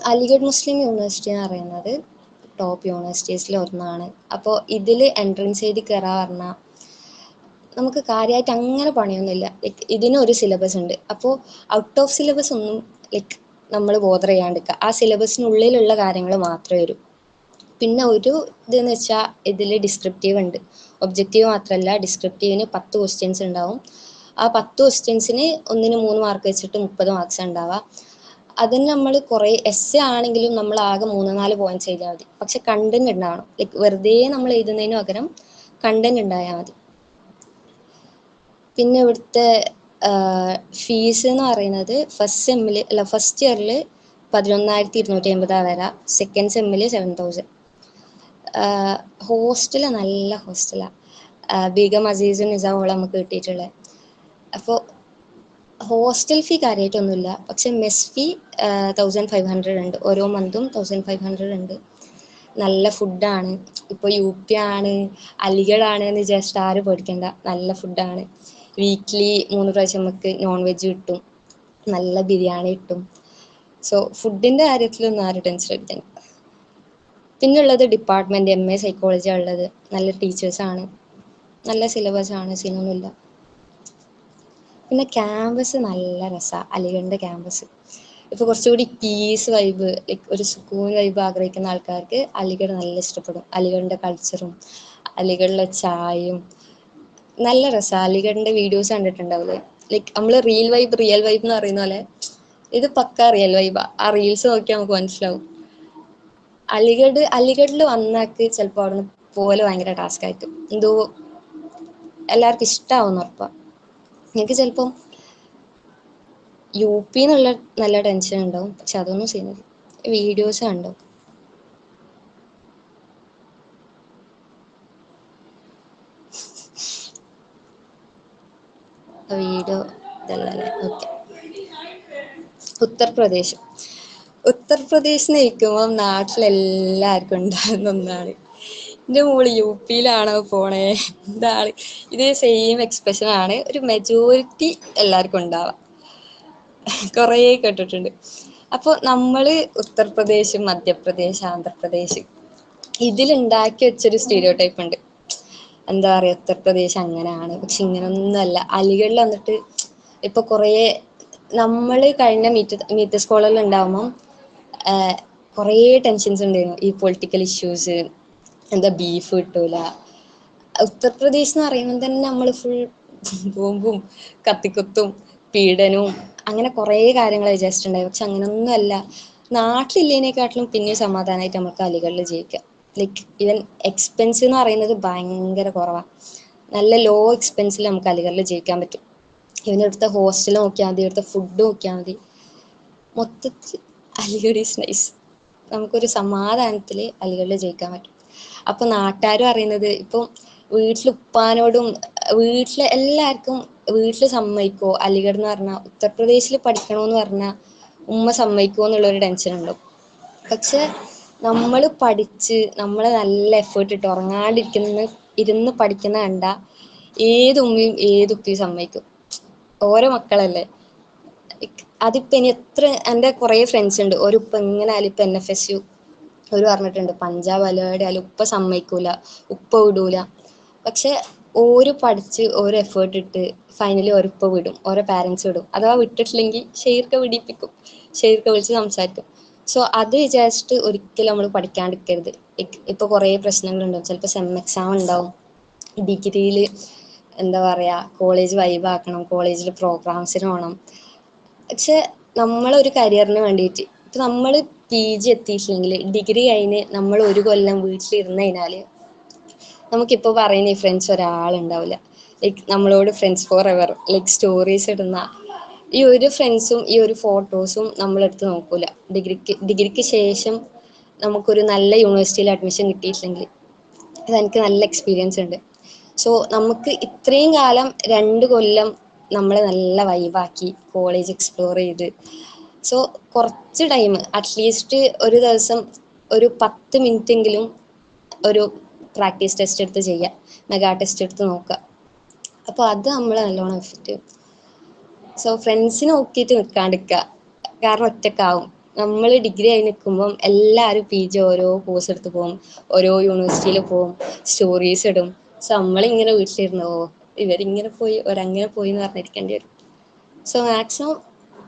അലിഗഡ് മുസ്ലിം യൂണിവേഴ്സിറ്റി എന്ന് പറയുന്നത് ടോപ്പ് യൂണിവേഴ്സിറ്റീസിൽ ഒന്നാണ്. അപ്പോൾ ഇതിൽ എൻട്രൻസ് എഴുതി കയറാൻ പറഞ്ഞാൽ നമുക്ക് കാര്യമായിട്ട് അങ്ങനെ പണിയൊന്നുമില്ല. ലൈക്ക് ഇതിനൊരു സിലബസ് ഉണ്ട്. അപ്പോൾ ഔട്ട് ഓഫ് സിലബസ് ഒന്നും ലൈക്ക് നമ്മൾ ബോദർ ചെയ്യാണ്ടിരിക്കുക. ആ സിലബസിനുള്ളിലുള്ള കാര്യങ്ങൾ മാത്രമേ വരൂ. പിന്നെ ഒരു ഇതെന്ന് വെച്ചാൽ ഇതിൽ ഡിസ്ക്രിപ്റ്റീവ് ഉണ്ട്. ഒബ്ജക്റ്റീവ് മാത്രമല്ല, ഡിസ്ക്രിപ്റ്റീവിന് 10 ക്വസ്റ്റ്യൻസ് ഉണ്ടാവും. ആ 10 ക്വസ്റ്റ്യൻസിന് 1-ന് 3 മാർക്ക് വെച്ചിട്ട് 30 മാർക്സ് ഉണ്ടാവുക. അതിന് നമ്മൾ കുറേ എസ്സേ ആണെങ്കിലും നമ്മൾ ആകെ 3-4 പോയിന്റ്സ് എഴുതിയാൽ മതി. പക്ഷെ കണ്ടന്റ് ഉണ്ടാവണം. ലൈക്ക് വെറുതെ നമ്മൾ എഴുതുന്നതിന് പകരം കണ്ടന്റ് ഉണ്ടായാൽ മതി. പിന്നെ ഇവിടുത്തെ ഫീസ് എന്ന് പറയുന്നത് ഫസ്റ്റ് ഇയറിൽ 11,250 വരാം. സെക്കൻഡ് സെമ്മിൽ 7,000. ഹോസ്റ്റല് നല്ല ഹോസ്റ്റലാണ്. ബീഗം അസീസും നിസാമോളം നമുക്ക് കിട്ടിയിട്ടുള്ളത്. അപ്പോൾ ഹോസ്റ്റൽ ഫീ കാര്യമായിട്ടൊന്നുമില്ല, പക്ഷെ മെസ് ഫീ 1,500 ഉണ്ട്. ഓരോ മന്തും 1,500 ഉണ്ട്. നല്ല ഫുഡാണ്. ഇപ്പോൾ UP ആണ്, അലിഗഡ് എന്ന് വിചാരിച്ചിട്ട് ആരും പേടിക്കണ്ട, നല്ല ഫുഡാണ്. വീക്ക്ലി 3 പ്രാവശ്യം നമുക്ക് നോൺ വെജ് കിട്ടും, നല്ല ബിരിയാണി കിട്ടും. സോ ഫുഡിൻ്റെ കാര്യത്തിലൊന്നും ആരും ടെൻഷൻ എടുക്കണ്ട. പിന്നെ ഉള്ളത് ഡിപ്പാർട്ട്മെൻറ്റ് MA സൈക്കോളജി ഉള്ളത്. നല്ല ടീച്ചേഴ്സാണ്, നല്ല സിലബസാണ്, സീനൊന്നുമില്ല. പിന്നെ ക്യാമ്പസ് നല്ല രസമാണ്. അലിഗഡിൻ്റെ ക്യാമ്പസ് ഇപ്പോൾ കുറച്ചുകൂടി പീസ് വൈബ്, ലൈക്ക് ഒരു സുക്കൂൺ വൈബ് ആഗ്രഹിക്കുന്ന ആൾക്കാർക്ക് അലിഗഡ് നല്ല ഇഷ്ടപ്പെടും. അലിഗഡിൻ്റെ കൾച്ചറും അലിഗഡിലെ ചായയും നല്ല രസമാണ്. അലിഗഡിൻ്റെ വീഡിയോസ് കണ്ടിട്ടുണ്ടാവില്ലേ? ലൈക്ക് നമ്മൾ റിയൽ വൈബ് എന്ന് പറയുന്ന പോലെ ഇത് പക്ക റിയൽ വൈബാണ്. ആ റീൽസ് നോക്കിയാൽ നമുക്ക് മനസ്സിലാവും. അലിഗഡിൽ വന്നാക്ക് ചിലപ്പോൾ അവിടെ നിന്ന് പോലെ ഭയങ്കര ടാസ്ക് ആയിരിക്കും. എന്തോ എല്ലാവർക്കും ഇഷ്ടമാവുന്ന ഉറപ്പാണ്. എനിക്ക് ചിലപ്പം UP എന്നുള്ള നല്ല ടെൻഷൻ ഉണ്ടാവും, പക്ഷെ അതൊന്നും ചെയ്യുന്നില്ല. വീഡിയോസ് കണ്ടോ? വീഡിയോ ഇതല്ലേ? ഓക്കെ. ഉത്തർപ്രദേശ് നയിക്കുമ്പോൾ നാട്ടിലെല്ലാവർക്കും ഉണ്ടാകുന്ന ഒന്നാണ്, എൻ്റെ മോള് UP-യിലാണോ പോണേ, എന്താണ് ഇത്? സെയിം എക്സ്പ്രഷൻ ആണ് ഒരു മെജോറിറ്റി എല്ലാവർക്കും ഉണ്ടാവാം. കുറേ കേട്ടിട്ടുണ്ട്. അപ്പോൾ നമ്മൾ ഉത്തർപ്രദേശ്, മധ്യപ്രദേശ്, ആന്ധ്രാപ്രദേശ് ഇതിലുണ്ടാക്കി വെച്ചൊരു സ്റ്റീരിയോ ടൈപ്പ് ഉണ്ട്. എന്താ പറയാ ഉത്തർപ്രദേശ് അങ്ങനെയാണ്, പക്ഷെ ഇങ്ങനൊന്നുമല്ല. അലിഗഡിൽ വന്നിട്ട് ഇപ്പൊ കുറേ നമ്മൾ കഴിഞ്ഞ മീറ്റ് സ്കോളറിൽ ഉണ്ടാവുമ്പം കുറേ ടെൻഷൻസ് ഉണ്ടായിരുന്നു, ഈ പൊളിറ്റിക്കൽ ഇഷ്യൂസ്, എന്താ ബീഫ് കിട്ടൂല. ഉത്തർപ്രദേശ് എന്ന് പറയുമ്പോൾ തന്നെ നമ്മൾ ഫുൾ ബോംബും കത്തിക്കുത്തും പീഡനവും അങ്ങനെ കുറേ കാര്യങ്ങൾ വിചാരിച്ചിട്ടുണ്ടായി. പക്ഷെ അങ്ങനൊന്നും അല്ല. നാട്ടിലില്ലേനെക്കാട്ടിലും പിന്നെ സമാധാനമായിട്ട് നമുക്ക് അലിഗഡിൽ ജീവിക്കാം. ലൈക്ക് ഈവൻ എക്സ്പെൻസ് എന്ന് പറയുന്നത് ഭയങ്കര കുറവാണ്. നല്ല ലോ എക്സ്പെൻസിൽ നമുക്ക് അലിഗഡിൽ ജീവിക്കാൻ പറ്റും. ഇവന് ഇവിടുത്തെ ഹോസ്റ്റൽ നോക്കിയാൽ മതി, ഇവിടുത്തെ ഫുഡ് നോക്കിയാൽ മതി. മൊത്തത്തിൽ അലിഗഡ് ഈസ് നൈസ്. നമുക്കൊരു സമാധാനത്തിൽ അലിഗഡിൽ ജീവിക്കാൻ പറ്റും. അപ്പൊ നാട്ടുകാരും അറിയുന്നത് ഇപ്പം വീട്ടിൽ ഉപ്പാനോടും വീട്ടിലെ എല്ലാവർക്കും വീട്ടിൽ സമ്മതിക്കോ അലിഗഡ് എന്ന് പറഞ്ഞാൽ ഉത്തർപ്രദേശിൽ പഠിക്കണമെന്ന് പറഞ്ഞാൽ ഉമ്മ സമ്മതിക്കുമോ എന്നുള്ളൊരു ടെൻഷൻ ഉണ്ടാവും. പക്ഷെ നമ്മൾ പഠിച്ച് നമ്മൾ നല്ല എഫേർട്ട് ഇട്ട് ഇരുന്ന് പഠിക്കുന്ന കണ്ട ഏത് ഉമ്മയും ഏത് ഉപ്പയും സമ്മതിക്കും. ഓരോ മക്കളല്ലേ. അതിപ്പോ ഇനി എത്ര എൻ്റെ കുറേ ഫ്രണ്ട്സ് ഉണ്ട്, ഒരു ഉപ്പ എങ്ങനെ ആയാലും ഇപ്പൊ NFSU ഒരു പറഞ്ഞിട്ടുണ്ട് പഞ്ചാബ് അലവാടി ആയാലും ഉപ്പ സമ്മതിക്കൂല, ഉപ്പ വിടൂല. പക്ഷെ ഓര് പഠിച്ച് ഓരോ എഫേർട്ട് ഇട്ട് ഫൈനലി ഓരോ വിടും, ഓരോ പാരൻസ് വിടും. അഥവാ വിട്ടിട്ടില്ലെങ്കിൽ ഷെയർക്ക വിടിപ്പിക്കും, ഷെയർക്ക വിളിച്ച് സംസാരിക്കും. സോ അത് വിചാരിച്ചിട്ട് ഒരിക്കലും നമ്മൾ പഠിക്കാണ്ടിരിക്കരുത്. ഇപ്പൊ കുറേ പ്രശ്നങ്ങളുണ്ടാവും, ചിലപ്പോൾ സെം എക്സാം ഉണ്ടാവും, ഡിഗ്രിയിൽ എന്താ പറയാ കോളേജ് വൈബാക്കണം, കോളേജിൽ പ്രോഗ്രാംസിന് പോകണം. പക്ഷെ നമ്മളൊരു കരിയറിന് വേണ്ടിയിട്ട് ഇപ്പൊ നമ്മൾ PG എത്തിയിട്ടില്ലെങ്കിൽ ഡിഗ്രി കഴിഞ്ഞ് നമ്മൾ ഒരു കൊല്ലം വീട്ടിലിരുന്ന് കഴിഞ്ഞാല് നമുക്കിപ്പോൾ പറയുന്ന ഈ ഫ്രണ്ട്സ് ഒരാളുണ്ടാവില്ല. ലൈക്ക് നമ്മളോട് friends for ever like stories ഇടുന്ന ഈ ഒരു ഫ്രണ്ട്സും ഈ ഒരു ഫോട്ടോസും നമ്മളെടുത്ത് നോക്കൂല. ഡിഗ്രിക്ക് ശേഷം നമുക്കൊരു നല്ല യൂണിവേഴ്സിറ്റിയിൽ അഡ്മിഷൻ കിട്ടിയിട്ടില്ലെങ്കിൽ ഇതെനിക്ക് നല്ല എക്സ്പീരിയൻസ് ഉണ്ട്. സോ നമുക്ക് ഇത്രയും കാലം 2 കൊല്ലം നമ്മൾ നല്ല വൈബാക്കി കോളേജ് എക്സ്പ്ലോർ ചെയ്ത്, സോ കുറച്ച് ടൈം അറ്റ്ലീസ്റ്റ് ഒരു ദിവസം ഒരു 10 മിനിറ്റെങ്കിലും ഒരു പ്രാക്ടീസ് ടെസ്റ്റ് എടുത്ത് ചെയ്യുക, മെഗാ ടെസ്റ്റ് എടുത്ത് നോക്കുക. അപ്പോൾ അത് നമ്മൾ നല്ലോണം എഫക്റ്റ് ചെയ്യും. സോ ഫ്രണ്ട്സിനെ നോക്കിയിട്ട് നിൽക്കാണ്ടിരിക്കുക, കാരണം ഒറ്റക്കാവും. നമ്മൾ ഡിഗ്രി ആയി നിൽക്കുമ്പം എല്ലാവരും PG ഓരോ കോഴ്സ് എടുത്ത് പോകും, ഓരോ യൂണിവേഴ്സിറ്റിയിൽ പോകും, സ്റ്റോറീസ് ഇടും. സോ നമ്മളിങ്ങനെ വീട്ടിലിരുന്ന് ഇവരിങ്ങനെ പോയി ഒരങ്ങനെ പോയി എന്ന് പറഞ്ഞിരിക്കേണ്ടി വരും. സോ മാക്സിമം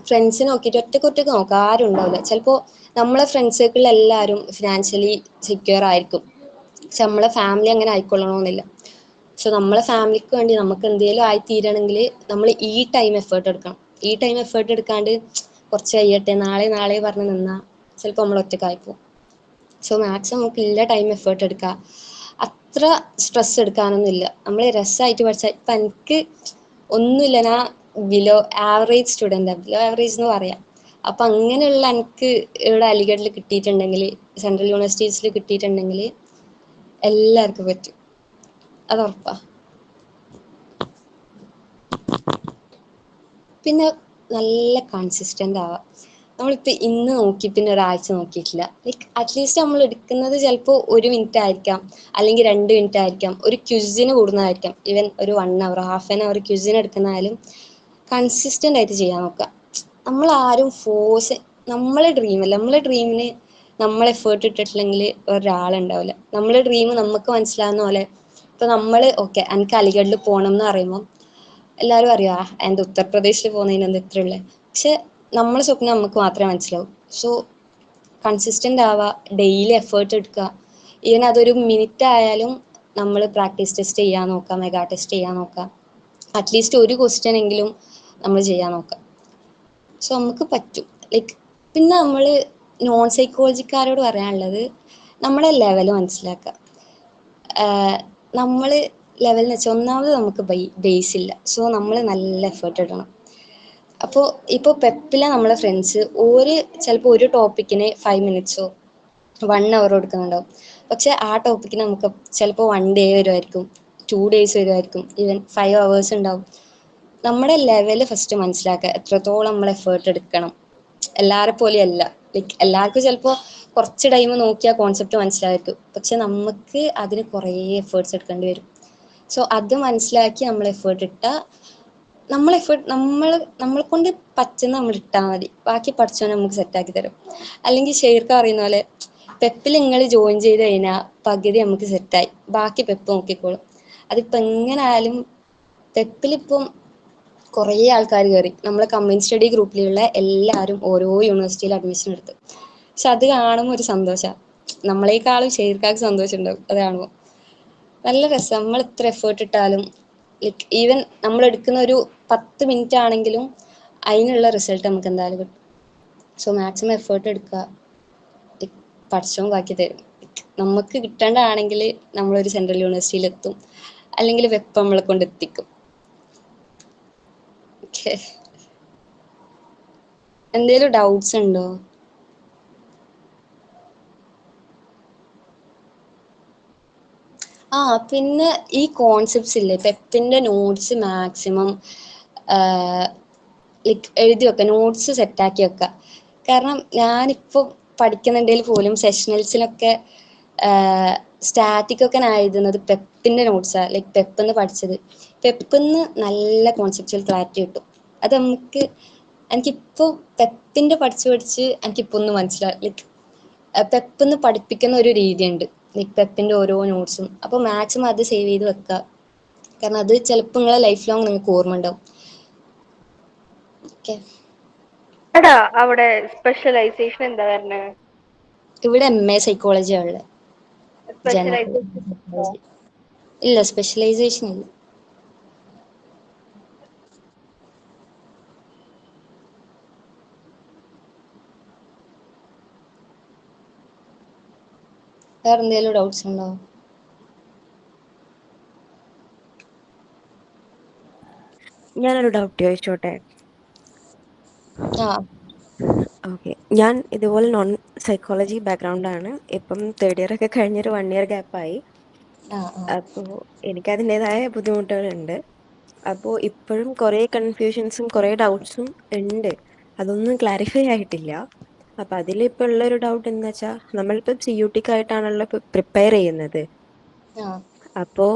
ഫ്രണ്ട്സിനെ നോക്കിയിട്ട് ഒറ്റക്ക് നോക്കുക, ആരും ഉണ്ടാവില്ല. ചിലപ്പോൾ നമ്മളെ ഫ്രണ്ട്സ് സർക്കിളിൽ എല്ലാവരും ഫിനാൻഷ്യലി സെക്യൂർ ആയിരിക്കും, പക്ഷെ നമ്മളെ ഫാമിലി അങ്ങനെ ആയിക്കൊള്ളണമെന്നില്ല. സോ നമ്മളെ ഫാമിലിക്ക് വേണ്ടി നമുക്ക് എന്തെങ്കിലും ആയിത്തീരണമെങ്കിൽ നമ്മൾ ഈ ടൈം എഫേർട്ട് എടുക്കണം. ഈ ടൈം എഫേർട്ട് എടുക്കാണ്ട് കുറച്ച് കഴിയട്ടെ നാളെ പറഞ്ഞ് നിന്നാൽ ചിലപ്പോൾ നമ്മൾ ഒറ്റക്കായിപ്പോവും. സോ മാക്സിമം നമുക്ക് ഇല്ല ടൈം എഫേർട്ട് എടുക്കുക. അത്ര സ്ട്രെസ് എടുക്കാനൊന്നുമില്ല. നമ്മൾ രസമായിട്ട് പഠിച്ചാൽ ഇപ്പം എനിക്ക് ഒന്നുമില്ല, ഞാൻ ബിലോ ആവറേജ് സ്റ്റുഡൻ്റാണ്, ബിലോ ആവറേജ് എന്ന് പറയാം. അപ്പം അങ്ങനെയുള്ള എനിക്ക് ഇവിടെ അലിഗഡിൽ കിട്ടിയിട്ടുണ്ടെങ്കിൽ, സെൻട്രൽ യൂണിവേഴ്സിറ്റീസിൽ കിട്ടിയിട്ടുണ്ടെങ്കിൽ എല്ലാവർക്കും പറ്റും, അത് ഉറപ്പാ. പിന്നെ നല്ല കൺസിസ്റ്റൻ്റ് ആവാം. നമ്മളിപ്പോൾ ഇന്ന് നോക്കി പിന്നെ ഒരാഴ്ച നോക്കിയിട്ടില്ല. ലൈക്ക് അറ്റ്ലീസ്റ്റ് നമ്മൾ എടുക്കുന്നത് ചിലപ്പോൾ 1 മിനിറ്റ് ആയിരിക്കാം, അല്ലെങ്കിൽ 2 മിനിറ്റ് ആയിരിക്കാം, ഒരു ക്വിസിന് കൂടുന്നതായിരിക്കാം, ഈവൻ ഒരു 1 അവർ ഹാഫ് ആൻ അവർ ക്വിസിന് എടുക്കുന്നതായാലും കൺസിസ്റ്റൻ്റ് ആയിട്ട് ചെയ്യാൻ നോക്കുക. നമ്മളാരും ഫോഴ്സ്, നമ്മളെ ഡ്രീമിന് നമ്മൾ എഫേർട്ട് ഇട്ടിട്ടില്ലെങ്കിൽ ഒരാളുണ്ടാവില്ല. നമ്മളെ ഡ്രീം നമുക്ക് മനസ്സിലാവുന്ന പോലെ ഇപ്പൊ നമ്മൾ ഓക്കെ എനിക്ക് അലിഗഡിൽ പോകണം എന്ന് പറയുമ്പോൾ എല്ലാവരും അറിയാ എൻ്റെ ഉത്തർപ്രദേശിൽ പോകുന്നതിന് എന്ത് ഇത്ര ഉള്ളത്, പക്ഷെ നമ്മളെ സ്വപ്നം നമുക്ക് മാത്രമേ മനസ്സിലാവൂ. സോ കൺസിസ്റ്റൻ്റ് ആവുക, ഡെയിലി എഫേർട്ട് എടുക്കുക. ഈവൻ അതൊരു മിനിറ്റ് ആയാലും നമ്മൾ പ്രാക്ടീസ് ടെസ്റ്റ് ചെയ്യാൻ നോക്കുക, മെഗാ ടെസ്റ്റ് ചെയ്യാൻ നോക്കുക, അറ്റ്ലീസ്റ്റ് ഒരു ക്വസ്റ്റ്യൻ എങ്കിലും നമ്മൾ ചെയ്യാൻ നോക്കുക. സോ നമുക്ക് പറ്റും. ലൈക്ക് പിന്നെ നമ്മൾ നോൺ സൈക്കോളജിക്കാരോട് പറയാനുള്ളത് നമ്മുടെ ലെവൽ മനസ്സിലാക്കുക. നമ്മൾ ലെവൽ എന്ന് വെച്ചാൽ ഒന്നാമത് നമുക്ക് ബേസ് ഇല്ല. സോ നമ്മൾ നല്ല എഫേർട്ട് ഇടണം. അപ്പോൾ ഇപ്പോൾ പെപ്പിലെ നമ്മളെ ഫ്രണ്ട്സ് ചിലപ്പോൾ ഒരു ടോപ്പിക്കിന് 5 മിനിറ്റ്സോ 1 അവർ എടുക്കുന്നുണ്ടാവും. പക്ഷെ ആ ടോപ്പിക്കിന് നമുക്ക് ചിലപ്പോൾ 1 ഡേ വരുമായിരിക്കും, 2 ഡേയ്സ് വരുമായിരിക്കും, ഈവൻ 5 അവേഴ്സ് ഉണ്ടാവും. നമ്മുടെ ലെവൽ ഫസ്റ്റ് മനസ്സിലാക്കുക, എത്രത്തോളം നമ്മൾ എഫേർട്ട് എടുക്കണം. എല്ലാവരെ പോലെയല്ല. ലൈക്ക് എല്ലാവർക്കും ചിലപ്പോൾ കുറച്ച് ടൈം നോക്കിയാൽ കോൺസെപ്റ്റ് മനസ്സിലായിരിക്കും, പക്ഷെ നമുക്ക് അതിന് കുറേ എഫേർട്സ് എടുക്കേണ്ടി വരും. സോ അത് മനസ്സിലാക്കി നമ്മൾ എഫേർട്ട് ഇട്ടാൽ നമ്മളെ കൊണ്ട് പറ്റുന്ന നമ്മൾ ഇട്ടാൽ മതി, ബാക്കി പഠിച്ചോ നമുക്ക് സെറ്റാക്കി തരും. അല്ലെങ്കിൽ ഷെയർക്ക് അറിയുന്ന പോലെ പെപ്പിൽ നിങ്ങൾ ജോയിൻ ചെയ്ത് കഴിഞ്ഞാൽ പകുതി നമുക്ക് സെറ്റായി, ബാക്കി പെപ്പ് നോക്കിക്കോളും. അതിപ്പോൾ എങ്ങനെ ആയാലും പെപ്പിലിപ്പം കുറേ ആൾക്കാർ കയറി. നമ്മളെ കമ്പൈൻ സ്റ്റഡി ഗ്രൂപ്പിലുള്ള എല്ലാവരും ഓരോ യൂണിവേഴ്സിറ്റിയിൽ അഡ്മിഷൻ എടുത്ത്. പക്ഷെ അത് കാണുമ്പോൾ ഒരു സന്തോഷമാണ്. നമ്മളെക്കാളും ഷെയർക്കാർക്ക് സന്തോഷം ഉണ്ടാവും അത് കാണുമ്പോൾ. നല്ല രസം. നമ്മൾ എത്ര എഫേർട്ട് ഇട്ടാലും ലൈക്ക് ഈവൻ നമ്മൾ എടുക്കുന്ന ഒരു 10 മിനിറ്റ് ആണെങ്കിലും അതിനുള്ള റിസൾട്ട് നമുക്ക് എന്തായാലും കിട്ടും. സോ മാക്സിമം എഫേർട്ട് എടുക്കുക. പഠിച്ചവും ബാക്കി തരും. നമുക്ക് കിട്ടേണ്ടതാണെങ്കിൽ നമ്മളൊരു സെൻട്രൽ യൂണിവേഴ്സിറ്റിയിൽ എത്തും, അല്ലെങ്കിൽ വെപ്പ് നമ്മളെ കൊണ്ട് എത്തിക്കും. ഓക്കെ, എന്തെങ്കിലും ഡൗട്ട്സ് ഉണ്ടോ? പിന്നെ ഈ കോൺസെപ്റ്റ്സ് ഇല്ലേ, പെപ്പിന്റെ നോട്ട്സ് മാക്സിമം ലൈക്ക് എഴുതി വെക്കുക, നോട്ട്സ് സെറ്റാക്കി വെക്കുക. കാരണം ഞാനിപ്പോൾ പഠിക്കുന്നുണ്ടെങ്കിൽ പോലും സെഷനൽസിലൊക്കെ സ്റ്റാറ്റിക് ഒക്കെ ഞാൻ എഴുതുന്നത് പെപ്പിന്റെ നോട്ട്സാണ്. ലൈക്ക് പെപ്പെന്ന് പഠിച്ചത്, പെപ്പെന്ന് നല്ല കോൺസെപ്റ്റുവൽ ക്ലാരിറ്റി കിട്ടും. അത് എനിക്കിപ്പോൾ പെപ്പിന്റെ പഠിച്ച് എനിക്കിപ്പോൾ ഒന്ന് മനസ്സിലായി. ലൈക്ക് പെപ്പെന്ന് പഠിപ്പിക്കുന്ന ഒരു രീതിയുണ്ട്, ലൈക്ക് പെപ്പിന്റെ ഓരോ നോട്ട്സും. അപ്പോൾ മാക്സിമം അത് സേവ് ചെയ്ത് വെക്കുക. കാരണം അത് ചിലപ്പോൾ നിങ്ങളെ ലൈഫ് ലോങ് നിങ്ങൾക്ക് ഓർമ്മ ഉണ്ടാവും. ഓക്കെ, എടാ അവിടെ സ്പെഷ്യലൈസേഷൻ എന്താ പറഞ്ഞത്? ഇവിടെ MA സൈക്കോളജിയാണ് ഉള്ളത്. ജനറൽ സ്പെഷ്യലൈസേഷൻ സൈക്കോളജി ഇല്ല, സ്പെഷ്യലൈസേഷൻ ഇല്ല. വേറെ എന്തെങ്കിലും ഡൗട്ട്സ് ഉണ്ടോ? ഞാനൊരു ഡൗട്ട് ചോദിച്ചോട്ടെ? ആ ഓക്കെ, ഞാൻ ഇതുപോലെ നോൺ സൈക്കോളജി ബാക്ക്ഗ്രൗണ്ടാണ്. ഇപ്പം 3rd ഇയർ ഒക്കെ കഴിഞ്ഞൊരു 1 ഇയർ ഗ്യാപ്പായി. ആ ആ അപ്പോൾ എനിക്കതിൻ്റെതായ ബുദ്ധിമുട്ടുകളുണ്ട്. അപ്പോൾ ഇപ്പോഴും കുറേ കൺഫ്യൂഷൻസും കുറേ ഡൗട്ട്സും ഉണ്ട്. അതൊന്നും ക്ലാരിഫൈ ആയിട്ടില്ല. അപ്പം അതിലിപ്പോൾ ഉള്ളൊരു ഡൗട്ട് എന്ന് വെച്ചാൽ, നമ്മളിപ്പം CUT ക്കായിട്ടാണല്ലോ പ്രിപ്പയർ ചെയ്യുന്നത്. ആ അപ്പോൾ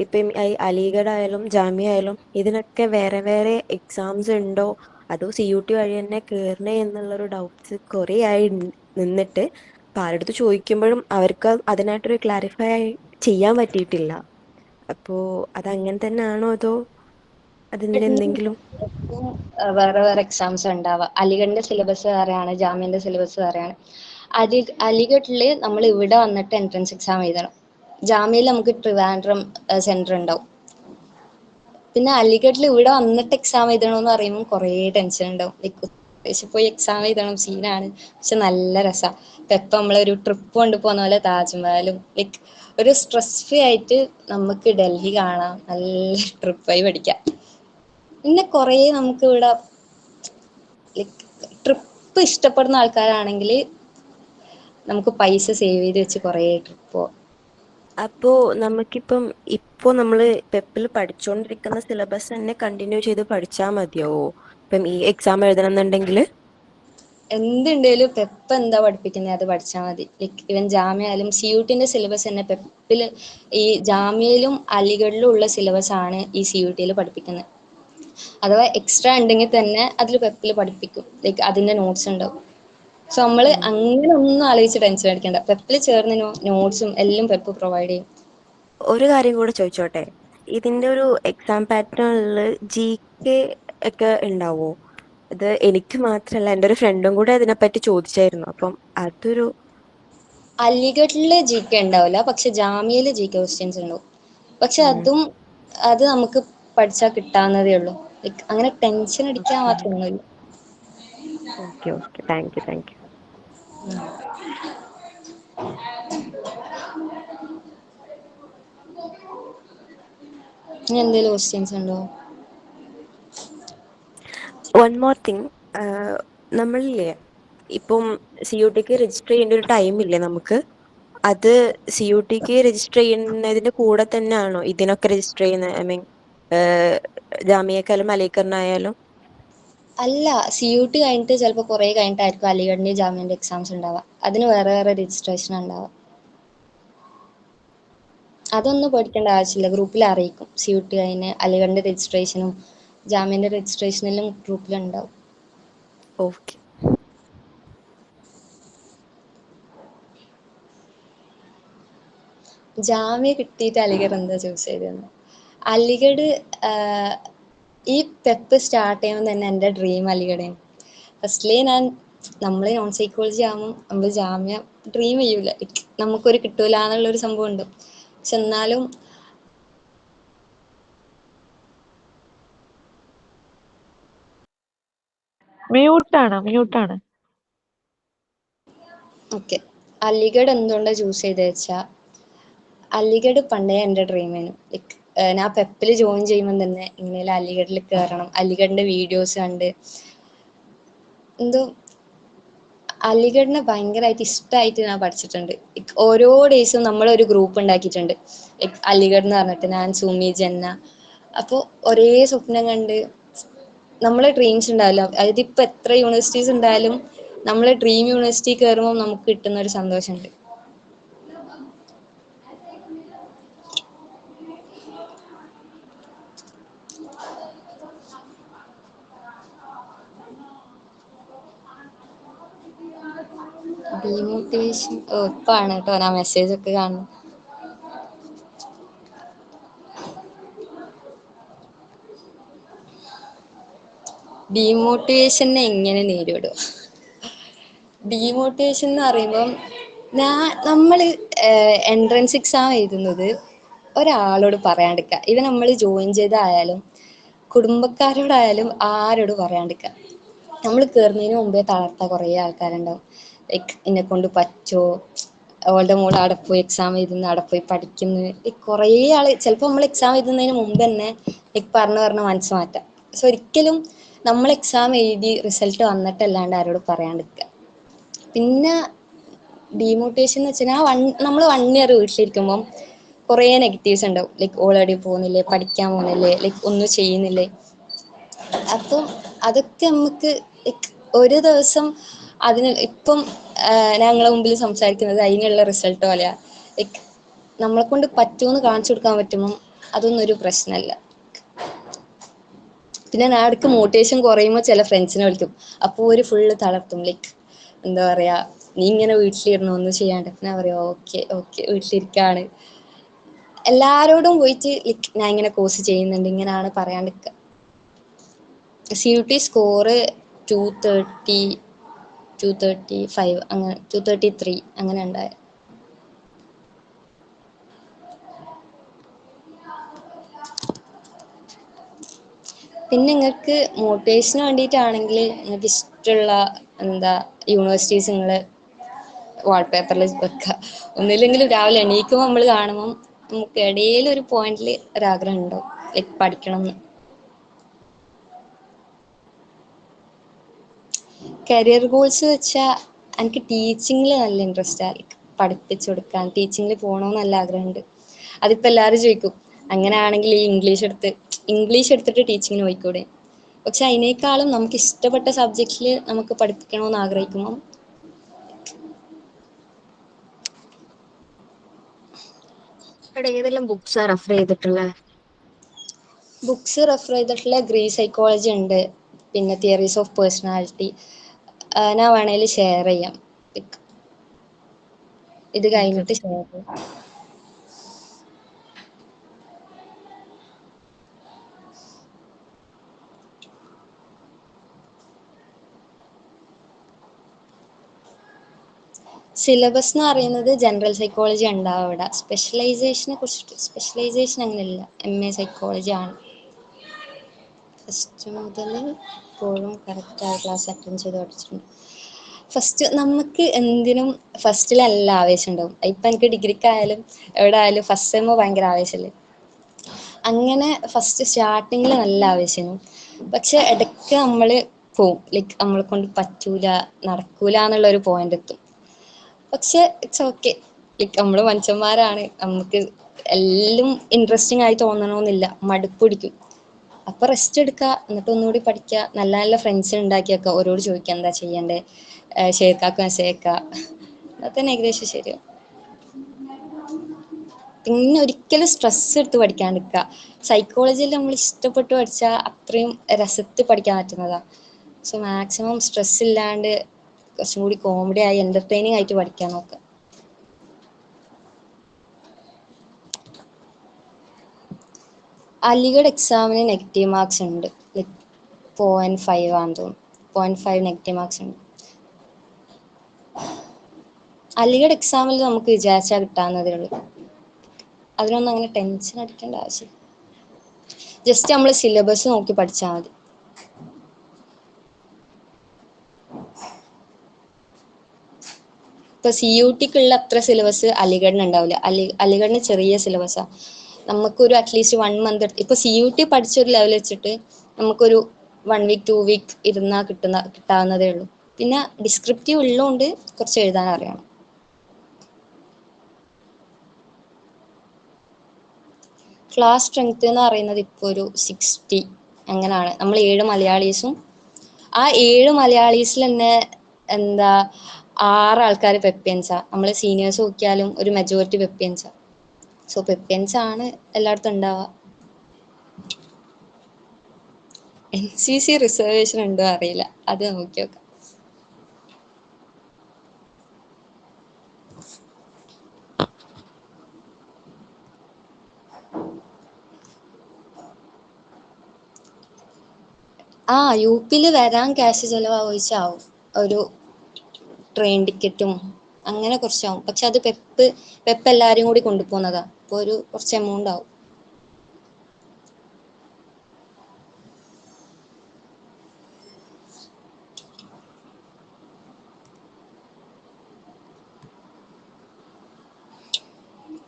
ഇപ്പം ഈ അലിഗഡ് ആയാലും ജാമ്യ ആയാലും ഇതിനൊക്കെ വേറെ വേറെ എക്സാംസ് ഉണ്ടോ, അതോ CUT വഴി തന്നെ കയറണേ എന്നുള്ളൊരു ഡൗട്ട്സ് കുറേ ആയി നിന്നിട്ട് അപ്പം ആരുടെ അടുത്ത് ചോദിക്കുമ്പോഴും അവർക്ക് അതിനായിട്ടൊരു ക്ലാരിഫൈ ചെയ്യാൻ പറ്റിയിട്ടില്ല. അപ്പോൾ അതങ്ങനെ തന്നെ ആണോ, അതോ അതിൻ്റെ എന്തെങ്കിലും? ഇപ്പം വേറെ വേറെ എക്സാംസ് ഉണ്ടാവുക. അലിഗഡിന്റെ സിലബസ് വേറെയാണ്, ജാമ്യന്റെ സിലബസ് വേറെയാണ്. അലിഗഡില് നമ്മൾ ഇവിടെ വന്നിട്ട് എൻട്രൻസ് എക്സാം എഴുതണം. ജാമ്യയിൽ നമുക്ക് ട്രിവാൻഡ്രം സെന്റർ ഉണ്ടാവും. പിന്നെ അലിഗഡിൽ ഇവിടെ വന്നിട്ട് എക്സാം എഴുതണമെന്ന് പറയുമ്പോൾ കുറേ ടെൻഷൻ ഉണ്ടാവും. ലൈക്ക് ഉദ്ദേശിച്ച് പോയി എക്സാം എഴുതണം, സീനാണ്. പക്ഷെ നല്ല രസമാണ്. ഇപ്പം നമ്മളൊരു ട്രിപ്പ് കൊണ്ടുപോകുന്ന പോലെ താജ്മഹലും ലൈക്ക് ഒരു സ്ട്രെസ് ഫ്രീ ആയിട്ട് നമുക്ക് ഡൽഹി കാണാം, നല്ല ട്രിപ്പായി പഠിക്കാം. പിന്നെ കുറേ നമുക്ക് ഇവിടെ ലൈക്ക് ട്രിപ്പ് ഇഷ്ടപ്പെടുന്ന ആൾക്കാരാണെങ്കിൽ നമുക്ക് പൈസ സേവ് ചെയ്ത് വെച്ച് കുറേ ട്രിപ്പ് പോവാം. അപ്പോൾ നമുക്കിപ്പം ഇപ്പോൾ നമ്മൾ പെപ്പിൽ പഠിച്ചുകൊണ്ടിരിക്കുന്ന സിലബസ് തന്നെ കണ്ടിന്യൂ ചെയ്ത് പഠിച്ചാൽ മതിയാവോ ഇപ്പം ഈ എക്സാം എഴുതണം എന്നുണ്ടെങ്കിൽ? എന്തുണ്ടേലും പെപ്പ് എന്താ പഠിപ്പിക്കുന്നത് അത് പഠിച്ചാൽ മതി. ലൈക്ക് ഇവൻ ജാമ്യ ആയാലും CUTന്റെ സിലബസ് തന്നെ പെപ്പിൽ, ഈ ജാമ്യയിലും അലിഗഡിലും ഉള്ള സിലബസ് ആണ് ഈ CUTയിൽ പഠിപ്പിക്കുന്നത്. അഥവാ എക്സ്ട്രാ ഉണ്ടെങ്കിൽ തന്നെ അതിൽ പെപ്പിൽ പഠിപ്പിക്കും, ലൈക്ക് അതിന്റെ നോട്ട്സ് ഉണ്ടാവും. സോ നമ്മൾ അങ്ങനെ ഒന്നും ആലോചിച്ച് ടെൻഷൻ അടിക്കണ്ട. പെപ്പിൽ ചേർന്ന് നോട്ട്സും എല്ലാം പെപ്പ് പ്രൊവൈഡ് ചെയ്യും. ഒരു കാര്യം കൂടെ ചോദിച്ചോട്ടെ? ഇതിൻ്റെ ഒരു എക്സാം പാറ്റേണിൽ GK ഒക്കെ ഉണ്ടാവോ? അത് എനിക്ക് മാത്രമല്ല, എൻ്റെ ഒരു ഫ്രണ്ടും കൂടെ അതിനെപ്പറ്റി ചോദിച്ചായിരുന്നു. അപ്പം അതൊരു അലിഗഡിൽ GK ഉണ്ടാവില്ല, പക്ഷെ ജാമ്യയിൽ GK ക്വസ്റ്റ്യൻസ് ഉണ്ടാവും. പക്ഷെ അത് നമുക്ക് പഠിച്ചാൽ കിട്ടാവുന്നതേ ഉള്ളൂ. ലൈക്ക് അങ്ങനെ ടെൻഷൻ അടിക്കാൻ മാത്രമൊന്നുമില്ല. Okay okay, thank you. ഇനി എന്തെങ്കിലും ക്വസ്റ്റ്യൻസ് ഉണ്ടോ? വൺ മോർ തിങ്, നമ്മളില്ലേ ഇപ്പം CUTക്ക് രജിസ്റ്റർ ചെയ്യേണ്ട ഒരു ടൈമില്ലേ നമുക്ക്, അത് CUTക്ക് രജിസ്റ്റർ ചെയ്യുന്നതിൻ്റെ കൂടെ തന്നെയാണോ ഇതിനൊക്കെ രജിസ്റ്റർ ചെയ്യുന്നത്? ഐ മീൻ ജാമ്യക്കായാലും അലീക്കറിനായാലും? അല്ല, CUT കഴിഞ്ഞിട്ട് ചിലപ്പോൾ കുറേ കഴിഞ്ഞിട്ടായിരിക്കും അലിഗഡിന്റെ ജാമ്യന്റെ എക്സാംസ് ഉണ്ടാവുക. അതിന് വേറെ വേറെ രജിസ്ട്രേഷൻ ഉണ്ടാവുക. അതൊന്നും പേടിക്കേണ്ട ആവശ്യമില്ല, ഗ്രൂപ്പിൽ അറിയിക്കും. CUT കഴിഞ്ഞ് അലിഗഡിന്റെ രജിസ്ട്രേഷനും ജാമ്യന്റെ രജിസ്ട്രേഷനിലും ഗ്രൂപ്പിലുണ്ടാവും. ഓക്കെ. ജാമ്യ കിട്ടിയിട്ട് അലിഗഡ് എന്താ ചൂസ് ചെയ്തതെന്ന്. അലിഗഡ് ഈ പെപ്പ് സ്റ്റാർട്ട് ചെയ്യുമ്പോൾ തന്നെ എൻ്റെ ഡ്രീം അലിഗഡാണ്. ഫസ്റ്റ്ലി നമ്മൾ നോൺ സൈക്കോളജി ആകുമ്പോൾ നമ്മൾ ജാമ്യ ഡ്രീം ചെയ്യൂല, നമുക്കൊരു കിട്ടൂല എന്നുള്ളൊരു സംഭവം ഉണ്ട്. പക്ഷെ എന്നാലും മ്യൂട്ടാണ്. ഓക്കെ, അലിഗഡ് എന്തുകൊണ്ടാണ് ചൂസ് ചെയ്തത് വെച്ചാൽ അലിഗഡ് പണ്ടേ എൻ്റെ ഡ്രീമായിരുന്നു. ലൈക്ക് ഞാൻ പെപ്പിൽ ജോയിൻ ചെയ്യുമ്പോൾ തന്നെ ഇങ്ങനെ അലിഗഡിൽ കയറണം, അലിഗഡിൻ്റെ വീഡിയോസ് കണ്ട് എന്തോ അലിഗഡിനെ ഭയങ്കരമായിട്ട് ഇഷ്ടമായിട്ട് ഞാൻ പഠിച്ചിട്ടുണ്ട്. ഓരോ ഡേയ്സും നമ്മളൊരു ഗ്രൂപ്പ് ഉണ്ടാക്കിയിട്ടുണ്ട്, ലൈക്ക് അലിഗഡ് എന്ന് പറഞ്ഞിട്ട്, ഞാൻ സുമി ജന്ന. അപ്പോൾ ഒരേ സ്വപ്നം കണ്ട് നമ്മളെ ഡ്രീംസ് ഉണ്ടാവില്ല, അതായത് ഇപ്പം എത്ര യൂണിവേഴ്സിറ്റീസ് ഉണ്ടായാലും നമ്മളെ ഡ്രീം യൂണിവേഴ്സിറ്റി കയറുമ്പോൾ നമുക്ക് കിട്ടുന്ന ഒരു സന്തോഷമുണ്ട്. ഡീമോട്ടിവേഷൻ ഇപ്പാണ് കേട്ടോ ഞാൻ മെസ്സേജ് ഒക്കെ കാണുന്നത്. ഡീമോട്ടിവേഷനെ എങ്ങനെ നേരിടും? ഡീമോട്ടിവേഷൻ എന്ന് പറയുമ്പം നമ്മൾ എൻട്രൻസ് എക്സാം എഴുതുന്നത് ഒരാളോട് പറയാണ്ടിരിക്കുക. ഇത് നമ്മൾ ജോയിൻ ചെയ്തായാലും കുടുംബക്കാരോടായാലും ആരോട് പറയാണ്ടിരിക്കുക. നമ്മൾ കയറുന്നതിന് മുമ്പേ തളർത്ത കുറേ ആൾക്കാരുണ്ടാവും. ലൈക്ക് എന്നെ കൊണ്ട് പറ്റുമോ, അവളുടെ മോള് അവിടെ പോയി എക്സാം എഴുതുന്നു, അവിടെ പോയി പഠിക്കുന്നു. ലൈക്ക് കുറേ ആൾ ചിലപ്പോൾ നമ്മൾ എക്സാം എഴുതുന്നതിന് മുമ്പ് തന്നെ ലൈക്ക് പറഞ്ഞ് മനസ്സ് മാറ്റാം. സോ ഒരിക്കലും നമ്മൾ എക്സാം എഴുതി റിസൾട്ട് വന്നിട്ടല്ലാണ്ട് ആരോട് പറയാണ്ടിരിക്കുക. പിന്നെ ഡീമോട്ടിവേഷൻ എന്ന് വെച്ചാൽ നമ്മൾ 1 ഇയർ വീട്ടിലിരിക്കുമ്പം കുറേ നെഗറ്റീവ്സ് ഉണ്ടാവും. ലൈക്ക് ഓൾറെഡി പോകുന്നില്ലേ, പഠിക്കാൻ പോകുന്നില്ലേ, ലൈക്ക് ഒന്നും ചെയ്യുന്നില്ലേ. അപ്പം അതൊക്കെ നമുക്ക് ഒരു ദിവസം അതിന് ഇപ്പം ഞങ്ങളെ മുമ്പിൽ സംസാരിക്കുന്നത് അതിനുള്ള റിസൾട്ട് പോലെയാണ്. ലൈക്ക് നമ്മളെ കൊണ്ട് പറ്റുമെന്ന് കാണിച്ചു കൊടുക്കാൻ പറ്റുമ്പം അതൊന്നും ഒരു പ്രശ്നമല്ല. പിന്നെ ഞാൻ ഇടയ്ക്ക് മോട്ടിവേഷൻ കുറയുമ്പോൾ ചില ഫ്രണ്ട്സിനെ വിളിക്കും, അപ്പോൾ ഒരു ഫുള്ള് തളർത്തും. ലൈക്ക് എന്താ പറയുക, നീ ഇങ്ങനെ വീട്ടിലിരുന്നു ഒന്നും ചെയ്യാണ്ട്. ഞാൻ പറയാം ഓക്കെ ഓക്കെ വീട്ടിലിരിക്കുകയാണ്. എല്ലാവരോടും പോയിട്ട് ലൈക്ക് ഞാൻ ഇങ്ങനെ കോഴ്സ് ചെയ്യുന്നുണ്ട് ഇങ്ങനെയാണ് പറയാണ്ടിരിക്കുക. CUT സ്കോറ് 230, 235 അങ്ങനെ 233 അങ്ങനെ ഉണ്ടായ. പിന്നെ നിങ്ങൾക്ക് മോട്ടിവേഷന് വേണ്ടിയിട്ടാണെങ്കിൽ നിങ്ങൾക്ക് ഇഷ്ടമുള്ള യൂണിവേഴ്സിറ്റീസ് നിങ്ങൾ വാൾപേപ്പറിൽ വെക്കുക. ഒന്നില്ലെങ്കിലും രാവിലെ എണീക്കുമ്പോൾ നമ്മൾ കാണുമ്പം നമുക്ക് ഇടയിൽ ഒരു പോയിന്റിൽ ഒരാഗ്രഹം ഉണ്ടാവും ലൈക്ക് പഠിക്കണം എന്ന്. കരിയർ ഗോൾസ് വെച്ചാൽ എനിക്ക് ടീച്ചിങ്ങിൽ നല്ല ഇൻട്രസ്റ്റ് ആണ്. പഠിപ്പിച്ചു കൊടുക്കാൻ ടീച്ചിങ്ങിൽ പോകണമെന്ന് നല്ല ആഗ്രഹമുണ്ട്. അതിപ്പോൾ എല്ലാവരും ചോദിക്കും അങ്ങനെയാണെങ്കിൽ ഈ ഇംഗ്ലീഷ് എടുത്തിട്ട് ടീച്ചിങ്ങിന് പോയിക്കൂടെ. പക്ഷെ അതിനേക്കാളും നമുക്ക് ഇഷ്ടപ്പെട്ട സബ്ജക്റ്റിൽ നമുക്ക് പഠിപ്പിക്കണമെന്ന് ആഗ്രഹിക്കുമ്പം ഏതെല്ലാം ബുക്സാ റെഫർ ചെയ്തിട്ടുള്ളത്? ബുക്സ് റെഫർ ചെയ്തിട്ടുള്ള ഗ്രീസ് സൈക്കോളജി ഉണ്ട്, പിന്നെ തിയറീസ് ഓഫ് പേഴ്സണാലിറ്റി. ഞാൻ വേണേൽ ഷെയർ ചെയ്യാം, ഇത് കഴിഞ്ഞിട്ട് ഷെയർ ചെയ്യാം. സിലബസ് എന്ന് പറയുന്നത് ജനറൽ സൈക്കോളജി ഉണ്ടാവും അവിടെ. സ്പെഷ്യലൈസേഷൻ അങ്ങനെയില്ല, MA സൈക്കോളജി ആണ്. ഫസ്റ്റ് മുതൽ ഇപ്പോഴും കറക്റ്റായി ക്ലാസ് അറ്റൻഡ് ചെയ്ത് പഠിച്ചിട്ടുണ്ട്. ഫസ്റ്റ് നമുക്ക് എന്തിനും ഫസ്റ്റിലല്ല ആവേശം ഉണ്ടാവും. ഇപ്പം എനിക്ക് ഡിഗ്രിക്കായാലും എവിടെ ആയാലും ഫസ്റ്റ് സെമ്മ് ഭയങ്കര ആവേശമല്ലേ. അങ്ങനെ ഫസ്റ്റ് സ്റ്റാർട്ടിങ്ങിൽ നല്ല ആവേശമായിരുന്നു. പക്ഷെ ഇടയ്ക്ക് നമ്മൾ പോവും, ലൈക്ക് നമ്മളെ കൊണ്ട് പറ്റൂല നടക്കൂല എന്നുള്ളൊരു പോയിന്റ് എത്തും. പക്ഷെ ഇറ്റ്സ് ഓക്കെ, ലൈക്ക് നമ്മൾ മനുഷ്യന്മാരാണ്, നമുക്ക് എല്ലാം ഇൻട്രസ്റ്റിംഗ് ആയി തോന്നണമെന്നില്ല, മടുപ്പ് പിടിക്കും. അപ്പോൾ റെസ്റ്റ് എടുക്കുക, എന്നിട്ട് ഒന്നുകൂടി പഠിക്കുക, നല്ല നല്ല ഫ്രണ്ട്സ് ഉണ്ടാക്കി വെക്കുക, ഓരോട് ചോദിക്കുക എന്താ ചെയ്യേണ്ടത്, ഷെയർക്കാക്ക് മെസ്സേജ് അയക്കുക, അതൊക്കെ ഏകദേശം ശരിയാവും. പിന്നെ ഒരിക്കലും സ്ട്രെസ് എടുത്ത് പഠിക്കാണ്ടിരിക്കുക. സൈക്കോളജിയിൽ നമ്മൾ ഇഷ്ടപ്പെട്ട് പഠിച്ചാൽ അത്രയും രസത്തിൽ പഠിക്കാൻ പറ്റുന്നതാണ്. സോ മാക്സിമം സ്ട്രെസ് ഇല്ലാണ്ട് കുറച്ചും കൂടി കോമഡി ആയി എൻ്റർടൈനിങ് ആയിട്ട് പഠിക്കാൻ നോക്കുക. അലിഗഡ് എക്സാമിന് നെഗറ്റീവ് മാർക്സ് ഉണ്ട്, ലൈക്ക് 0.5 ആണെന്ന് തോന്നുന്നു. 0.5 നെഗറ്റീവ് മാർക്സ് ഉണ്ട്. അലിഗഡ് എക്സാമിൽ നമുക്ക് വിചാരിച്ചാൽ കിട്ടാവുന്നതേ ഉള്ളൂ. അതിനൊന്നും അങ്ങനെ ടെൻഷൻ അടിക്കേണ്ട ആവശ്യം. ജസ്റ്റ് നമ്മൾ സിലബസ് നോക്കി പഠിച്ചാൽ മതി. ഇപ്പൊ CUTക്കുള്ള അത്ര സിലബസ് അലിഗഡിന് ഉണ്ടാവില്ല. അലിഗഡിന് ചെറിയ സിലബസാണ്. നമുക്കൊരു അറ്റ്ലീസ്റ്റ് 1 മന്ത് ഇപ്പൊ CUT പഠിച്ചൊരു ലെവൽ വെച്ചിട്ട് നമുക്കൊരു 1 വീക്ക് 2 വീക്ക് ഇരുന്നാൽ കിട്ടാവുന്നതേ ഉള്ളൂ. പിന്നെ ഡിസ്ക്രിപ്റ്റീവ് ഉള്ളതുകൊണ്ട് കുറച്ച് എഴുതാൻ അറിയണം. ക്ലാസ് സ്ട്രെങ്ത് എന്ന് പറയുന്നത് ഇപ്പോൾ ഒരു 60 അങ്ങനെയാണ്. നമ്മൾ 7 മലയാളീസും ആ 7 മലയാളീസിൽ തന്നെ എന്താ 6 ആൾക്കാർ പെപ്പിയൻസാ. നമ്മൾ സീനിയേഴ്സ് നോക്കിയാലും ഒരു മെജോറിറ്റി പെപ്പിയൻസാ. സോ പെപ്പിയൻസ് ആണ് എല്ലായിടത്തും ഉണ്ടാവുക. NCC റിസർവേഷൻ ഉണ്ടോ അറിയില്ല, അത് നോക്കി നോക്കാം. UP വരാൻ ക്യാഷ് ചിലവാകും. ഒരു ട്രെയിൻ ടിക്കറ്റും അങ്ങനെ കുറച്ചാവും. പക്ഷെ അത് പെപ്പ് എല്ലാവരും കൂടി കൊണ്ടുപോകുന്നതാ. അപ്പോൾ ഒരു കുറച്ച് എമൗണ്ട് ആവും.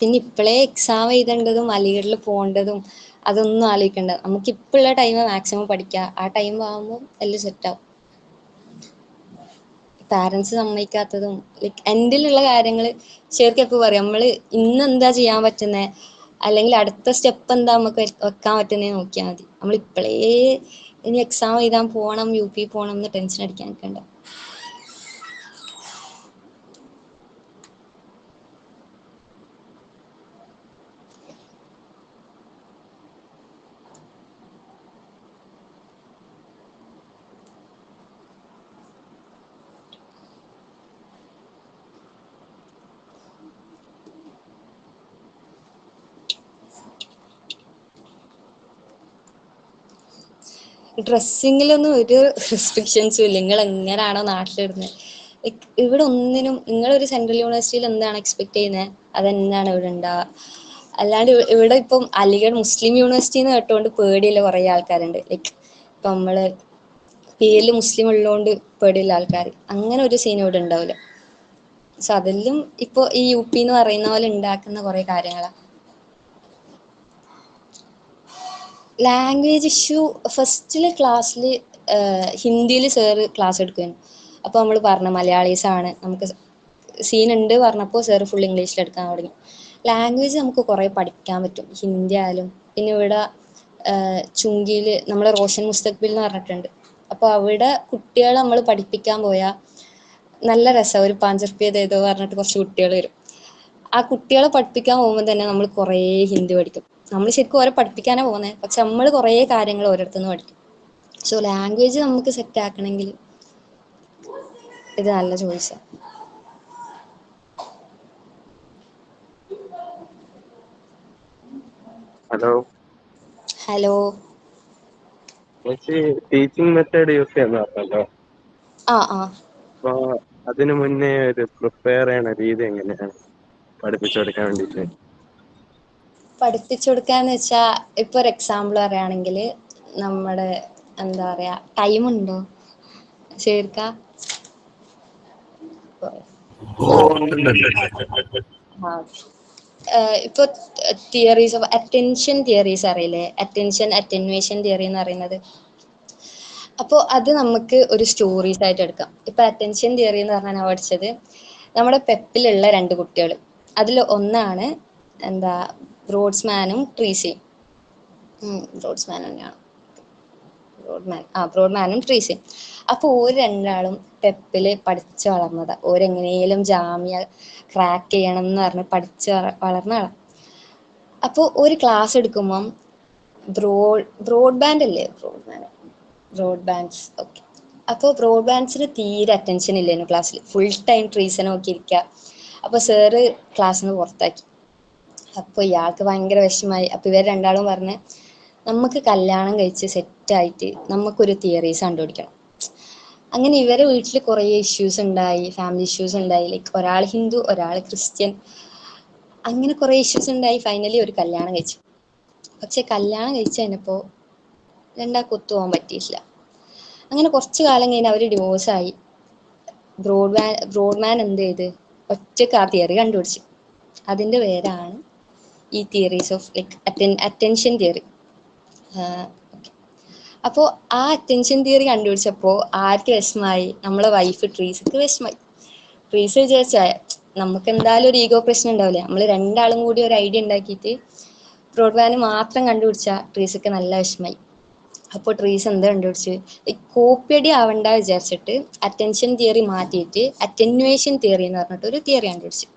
പിന്നെ ഇപ്പോഴേ എക്സാം എഴുതേണ്ടതും അലിഗഡിൽ പോകേണ്ടതും അതൊന്നും ആലോചിക്കണ്ട. നമുക്ക് ഇപ്പോഴുള്ള ടൈം മാക്സിമം പഠിക്കുക. ആ ടൈം ആകുമ്പോൾ എല്ലാം സെറ്റാവും. പാരൻസ് സമ്മതിക്കാത്തതും ലൈക്ക് എൻഡിലുള്ള കാര്യങ്ങൾ ശരിക്കും എപ്പോൾ പറയും, നമ്മൾ ഇന്ന് എന്താ ചെയ്യാൻ പറ്റുന്നത് അല്ലെങ്കിൽ അടുത്ത സ്റ്റെപ്പ് എന്താ നമുക്ക് വെക്കാൻ പറ്റുന്നത് നോക്കിയാൽ മതി. നമ്മൾ ഇപ്പോഴേ ഇനി എക്സാം എഴുതാൻ പോകണം, UP പോകണം എന്ന് ടെൻഷൻ അടിക്കാൻ നിൽക്കണ്ട. ഡ്രസ്സിങ്ങിലൊന്നും ഒരു റെസ്ട്രിക്ഷൻസും ഇല്ല. നിങ്ങൾ എങ്ങനെയാണോ നാട്ടിലിടുന്നത്, ലൈക്ക് ഇവിടെ ഒന്നിനും നിങ്ങളൊരു സെൻട്രൽ യൂണിവേഴ്സിറ്റിയിൽ എന്താണ് എക്സ്പെക്ട് ചെയ്യുന്നത് അതെന്താണ് ഇവിടെ ഉണ്ടാവുക. അല്ലാണ്ട് ഇവിടെ ഇപ്പം അലിഗഡ് മുസ്ലിം യൂണിവേഴ്സിറ്റി എന്ന് കേട്ടുകൊണ്ട് പേടിയുള്ള കുറേ ആൾക്കാരുണ്ട്. ലൈക്ക് ഇപ്പം നമ്മൾ പേരിൽ മുസ്ലിം ഉള്ളതുകൊണ്ട് പേടിയുള്ള ആൾക്കാർ, അങ്ങനെ ഒരു സീൻ ഇവിടെ ഉണ്ടാവില്ല. സോ അതെല്ലാം ഇപ്പോൾ ഈ UP എന്ന് പറയുന്ന പോലെ ഉണ്ടാക്കുന്ന കുറേ കാര്യങ്ങളാണ്. ലാംഗ്വേജ് ഇഷ്യൂ ഫസ്റ്റിലെ ക്ലാസ്സിൽ ഹിന്ദിയിൽ സാറ് ക്ലാസ് എടുക്കുമായിരുന്നു. അപ്പോൾ നമ്മൾ പറഞ്ഞു മലയാളീസാണ്, നമുക്ക് സീൻ ഉണ്ട് പറഞ്ഞപ്പോൾ സാറ് ഫുൾ ഇംഗ്ലീഷിൽ എടുക്കാൻ തുടങ്ങി. ലാംഗ്വേജ് നമുക്ക് കുറേ പഠിക്കാൻ പറ്റും, ഹിന്ദി ആയാലും. പിന്നെ ഇവിടെ ചുങ്കിയിൽ നമ്മളെ റോഷൻ മുസ്തഖ്ബിൽ എന്ന് പറഞ്ഞിട്ടുണ്ട്. അപ്പോൾ അവിടെ കുട്ടികളെ നമ്മൾ പഠിപ്പിക്കാൻ പോയാൽ നല്ല രസമാണ്. ഒരു 5 റുപ്യ ഏതോ പറഞ്ഞിട്ട് കുറച്ച് കുട്ടികൾ വരും. ആ കുട്ടികളെ പഠിപ്പിക്കാൻ പോകുമ്പോൾ തന്നെ നമ്മൾ കുറേ ഹിന്ദി പഠിക്കും. നമ്മൾ ശരിക്കും ഓരെ പഠിപ്പിക്കാനാണ് പോകുന്നത്, പക്ഷെ നമ്മൾ കുറേ കാര്യങ്ങൾ ഓരോരുത്തുനിന്ന് പഠിക്കും. സോ ലാംഗ്വേജ് നമുക്ക് സെറ്റ് ആക്കണമെങ്കിൽ ഇത് നല്ല ചോയ്സാണ്. ഹലോ. ടീച്ചിങ് മെത്തേഡ് യൂസ് ചെയ്യുന്ന പറഞ്ഞല്ലോ. അപ്പൊ അതിനു മുന്നേ ഒരു പ്രിപ്പയർ ചെയ്യണ രീതി എങ്ങനെയാണ് പഠിപ്പിച്ചു കൊടുക്കാൻ വേണ്ടിട്ട്? പഠിപ്പിച്ചു കൊടുക്കാന്ന് വെച്ചാ ഇപ്പൊ ഒരു എക്സാമ്പിൾ പറയുകയാണെങ്കിൽ നമ്മുടെ എന്താ പറയാ ടൈം ഉണ്ടോ ചേർക്ക? ഇപ്പൊ തിയറീസ് ഓഫ് അറ്റൻഷൻ തിയറീസ് അറിയില്ലേ? അറ്റൻഷൻ അറ്റൻവേഷൻ തിയറി എന്ന് പറയുന്നത്. അപ്പോൾ അത് നമുക്ക് ഒരു സ്റ്റോറീസ് ആയിട്ട് എടുക്കാം. ഇപ്പൊ അറ്റൻഷൻ തിയറി എന്ന് പറഞ്ഞാൽ ഞാൻ പഠിച്ചത് നമ്മുടെ പെപ്പിലുള്ള 2 കുട്ടികൾ. അതിൽ ഒന്നാണ് എന്താ ബ്രോഡ്സ്മാനും ട്രീസിയും. ബ്രോഡ്സ്മാൻ തന്നെയാണ്, ബ്രോഡ്മാനും ട്രീസിയും. അപ്പോൾ ഓര് രണ്ടാളും പെപ്പില് പഠിച്ചു വളർന്നതാ. ഓരെങ്ങനെയും ജാമ്യ ക്രാക്ക് ചെയ്യണം എന്ന് പറഞ്ഞ് പഠിച്ച് വളർന്നതാണ്. അപ്പോൾ ഒരു ക്ലാസ് എടുക്കുമ്പം ബ്രോഡ്ബാൻഡ് അല്ലേ, ബ്രോഡ്ബാൻഡ്സ് ഓക്കെ. അപ്പോൾ ബ്രോഡ്ബാൻഡ്സിന് തീരെ അറ്റൻഷൻ ഇല്ലായിരുന്നു ക്ലാസ്സിൽ, ഫുൾ ടൈം ട്രീസിനെ നോക്കിയിരിക്കുക. അപ്പോൾ സാറ് ക്ലാസ്സിൽ നിന്ന് പുറത്താക്കി. അപ്പോൾ ഇയാൾക്ക് ഭയങ്കര വിഷമമായി. അപ്പോൾ ഇവർ രണ്ടാളും പറഞ്ഞ് നമുക്ക് കല്യാണം കഴിച്ച് സെറ്റായിട്ട് നമുക്കൊരു തിയറീസ് കണ്ടുപിടിക്കണം. അങ്ങനെ ഇവരെ വീട്ടിൽ കുറേ ഇഷ്യൂസ് ഉണ്ടായി, ഫാമിലി ഇഷ്യൂസ് ഉണ്ടായി. ലൈക്ക് ഒരാൾ ഹിന്ദു, ഒരാൾ ക്രിസ്ത്യൻ, അങ്ങനെ കുറേ ഇഷ്യൂസ് ഉണ്ടായി. ഫൈനലി ഒരു കല്യാണം കഴിച്ചു. പക്ഷെ കല്യാണം കഴിച്ച് കഴിഞ്ഞപ്പോൾ രണ്ടാൾക്ക് ഒത്തു പോകാൻ പറ്റിയിട്ടില്ല. അങ്ങനെ കുറച്ച് കാലം കഴിഞ്ഞ് അവർ ഡിവോഴ്സായി. ബ്രോഡ്മാൻ എന്ത് ചെയ്ത് ഒറ്റക്ക് ആ തിയറി കണ്ടുപിടിച്ചു. അതിൻ്റെ പേരാണ് ഈ theories of like attention theory. അപ്പോൾ ആ അറ്റൻഷൻ തിയറി കണ്ടുപിടിച്ചപ്പോൾ ആർക്ക് വിഷമായി? നമ്മളെ വൈഫ് ട്രീസക്ക് വിഷമായി. ട്രീസ് വിചാരിച്ചാൽ നമുക്ക് എന്തായാലും ഒരു ഈഗോ പ്രശ്നം ഉണ്ടാവില്ലേ, നമ്മൾ രണ്ടാളും കൂടി ഒരു ഐഡിയ ഉണ്ടാക്കിയിട്ട് ബ്രോഡ്മാന് മാത്രം കണ്ടുപിടിച്ച ട്രീസക്ക് നല്ല വിഷമായി. അപ്പോൾ ട്രീസ് എന്താ കണ്ടുപിടിച്ച്, കോപ്പിയടി ആവണ്ട വിചാരിച്ചിട്ട് അറ്റൻഷൻ തിയറി മാറ്റിയിട്ട് അറ്റന്വേഷൻ തിയറി എന്ന് പറഞ്ഞിട്ട് ഒരു തിയറി കണ്ടുപിടിച്ചു.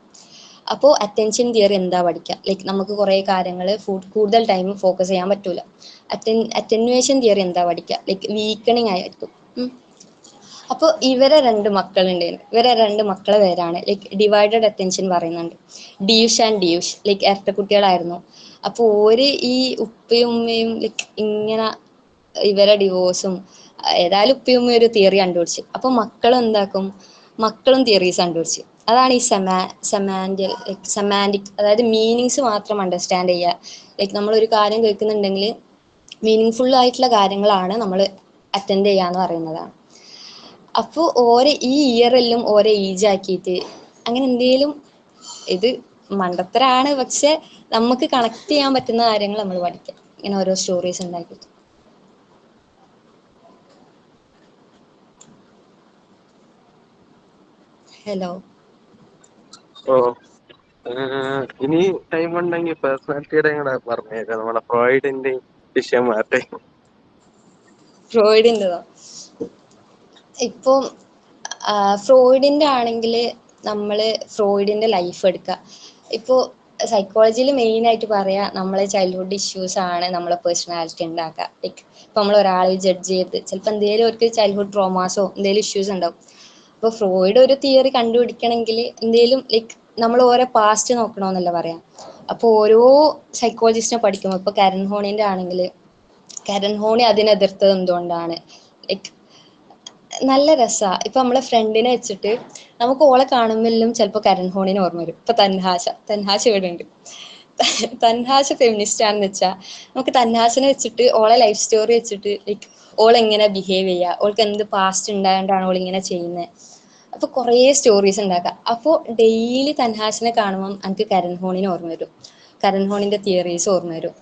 അപ്പോൾ അറ്റൻഷൻ തിയറി എന്താ പഠിക്കുക, ലൈക്ക് നമുക്ക് കുറേ കാര്യങ്ങൾ കൂടുതൽ ടൈം ഫോക്കസ് ചെയ്യാൻ പറ്റൂല. അറ്റന്വേഷൻ തിയറി എന്താ പഠിക്കുക, ലൈക്ക് വീക്കണിങ് ആയിരിക്കും. അപ്പോൾ ഇവരെ 2 മക്കളുണ്ടായിരുന്നു. ഇവരെ 2 മക്കളെ പേരാണ് ലൈക്ക് ഡിവൈഡഡ് അറ്റൻഷൻ പറയുന്നുണ്ട്. ഡിയൂഷ് ആൻഡ് ഡിയൂഷ്, ലൈക്ക് ഇരട്ടക്കുട്ടികളായിരുന്നു. അപ്പോൾ ഓര് ഈ ഉപ്പയും ഉമ്മയും ലൈക്ക് ഇങ്ങനെ ഇവരെ ഡിവോഴ്സും ഏതായാലും ഉപ്പയും ഉമ്മയും ഒരു തിയറി കണ്ടുപിടിച്ച്. അപ്പോൾ മക്കളും എന്താക്കും, മക്കളും തിയറീസ് കണ്ടുപിടിച്ച്. അതാണ് ഈ സെമാൻറ്റിക്, അതായത് മീനിങ്സ് മാത്രം അണ്ടർസ്റ്റാൻഡ് ചെയ്യുക. ലൈക്ക് നമ്മളൊരു കാര്യം കേൾക്കുന്നുണ്ടെങ്കിൽ മീനിങ് ആയിട്ടുള്ള കാര്യങ്ങളാണ് നമ്മൾ അറ്റൻഡ് ചെയ്യാന്ന് പറയുന്നതാണ്. അപ്പോൾ ഓരോ ഈ ഇയറെല്ലാം ഓരോ ഏജ് ആക്കിയിട്ട് അങ്ങനെ എന്തെങ്കിലും, ഇത് മണ്ടത്തരാണ്, പക്ഷെ നമുക്ക് കണക്ട് ചെയ്യാൻ പറ്റുന്ന കാര്യങ്ങൾ നമ്മൾ പഠിക്കാം, ഇങ്ങനെ ഓരോ സ്റ്റോറീസ് ഉണ്ടാക്കിയിട്ട്. ഹലോ. ഓ ഇനി ടൈം ഉണ്ടെങ്കിൽ പേഴ്സണാലിറ്റിയുടെ കൂടെ പറഞ്ഞേക്കാം, നമ്മളെ ഫ്രോയിഡിന്റെ വിഷയം മാറ്റേ. ഫ്രോയിഡിൻ്റെതോ? ഇപ്പം ഫ്രോയിഡിൻ്റെ ആണെങ്കിൽ നമ്മൾ ഫ്രോയിഡിൻ്റെ ലൈഫ് എടുക്കുക. ഇപ്പോൾ സൈക്കോളജിയിൽ മെയിനായിട്ട് പറയാം, നമ്മളെ ചൈൽഡ്ഹുഡ് ഇഷ്യൂസ് ആണ് നമ്മളെ പേഴ്സണാലിറ്റി ഉണ്ടാക്കുക. ലൈക്ക് ഇപ്പം നമ്മൾ ഒരാളെ ജഡ്ജ് ചെയ്ത് ചിലപ്പോൾ എന്തെങ്കിലും അവർക്ക് ചൈൽഡ്ഹുഡ് ട്രോമാസോ എന്തെങ്കിലും ഇഷ്യൂസ് ഉണ്ടാവും. അപ്പോൾ ഫ്രോയിഡ് ഒരു തിയറി കണ്ടുപിടിക്കണമെങ്കിൽ എന്തെങ്കിലും ലൈക്ക് നമ്മൾ ഓരോ പാസ്റ്റ് നോക്കണമെന്നല്ല പറയാം. അപ്പോൾ ഓരോ സൈക്കോളജിസ്റ്റിനെ പഠിക്കുമ്പോൾ ഇപ്പോൾ കരൺ ഹോണിൻ്റെ ആണെങ്കിൽ കരൺ ഹോണി അതിനെതിർത്തത് എന്തുകൊണ്ടാണ്, ലൈക്ക് നല്ല രസമാണ്. ഇപ്പം നമ്മളെ ഫ്രണ്ടിനെ വെച്ചിട്ട് നമുക്ക് ഓളെ കാണുമ്പോഴെല്ലാം ചിലപ്പോൾ കരൺ ഹോണിനെ ഓർമ്മ വരും. ഇപ്പം തൻഹാശ ഇവിടെ ഉണ്ട്. തൻഹാശ ഫെമിനിസ്റ്റ് ആണെന്ന് വെച്ചാൽ നമുക്ക് തൻഹാശനെ വെച്ചിട്ട് ഓളെ ലൈഫ് സ്റ്റോറി വെച്ചിട്ട് ലൈക്ക് ഓളെങ്ങനെ ബിഹേവ് ചെയ്യുക, ഓൾക്ക് എന്ത് പാസ്റ്റ് ഉണ്ടായതുകൊണ്ടാണ് ഓളിങ്ങനെ ചെയ്യുന്നത്, അപ്പോൾ കുറേ സ്റ്റോറീസ് ഉണ്ടാക്കുക. അപ്പോൾ ഡെയിലി തൻഹാശനെ കാണുമ്പം എനിക്ക് കരൺ ഹോണിനെ ഓർമ്മ വരും, കരൺ ഹോണിൻ്റെ തിയറീസ് ഓർമ്മ വരും.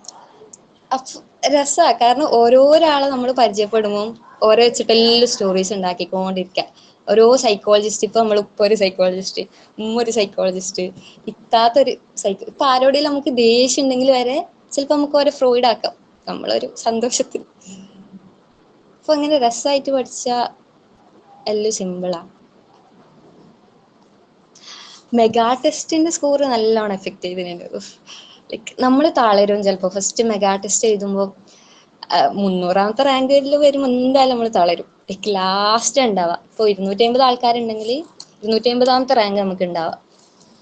അപ്പോൾ രസമാണ്, കാരണം ഓരോരാളെ നമ്മൾ പരിചയപ്പെടുമ്പം ഓരോ വെച്ചിട്ടെല്ലാം സ്റ്റോറീസ് ഉണ്ടാക്കിക്കൊണ്ടിരിക്കുക. ഓരോ സൈക്കോളജിസ്റ്റ്, ഇപ്പം നമ്മൾ ഉപ്പ ഒരു സൈക്കോളജിസ്റ്റ്, ഉമ്മ ഒരു സൈക്കോളജിസ്റ്റ്, ഇത്താത്തൊരു ഇപ്പം ആരോടെങ്കിലും നമുക്ക് ദേഷ്യം ഉണ്ടെങ്കിൽ വരെ ചിലപ്പോൾ നമുക്ക് ഓരോ ഫ്രോയിഡ് ആക്കാം നമ്മളൊരു സന്തോഷത്തിൽ. അപ്പോൾ അങ്ങനെ രസമായിട്ട് പഠിച്ചാൽ എല്ലാം സിമ്പിളാണ്. മെഗാ ടെസ്റ്റിൻ്റെ സ്കോർ നല്ലോണം എഫക്റ്റ് ചെയ്തിട്ടുണ്ട്. ലൈക്ക് നമ്മൾ തളരും ചിലപ്പോൾ ഫസ്റ്റ് മെഗാ ടെസ്റ്റ് എഴുതുമ്പോൾ 300ാമത്തെ റാങ്ക് വരുമ്പോൾ എന്തായാലും നമ്മൾ തളരും. ലൈക്ക് ലാസ്റ്റ് ഉണ്ടാവുക, ഇപ്പോൾ 250 ആൾക്കാരുണ്ടെങ്കിൽ 250ാമത്തെ റാങ്ക് നമുക്ക് ഉണ്ടാവുക.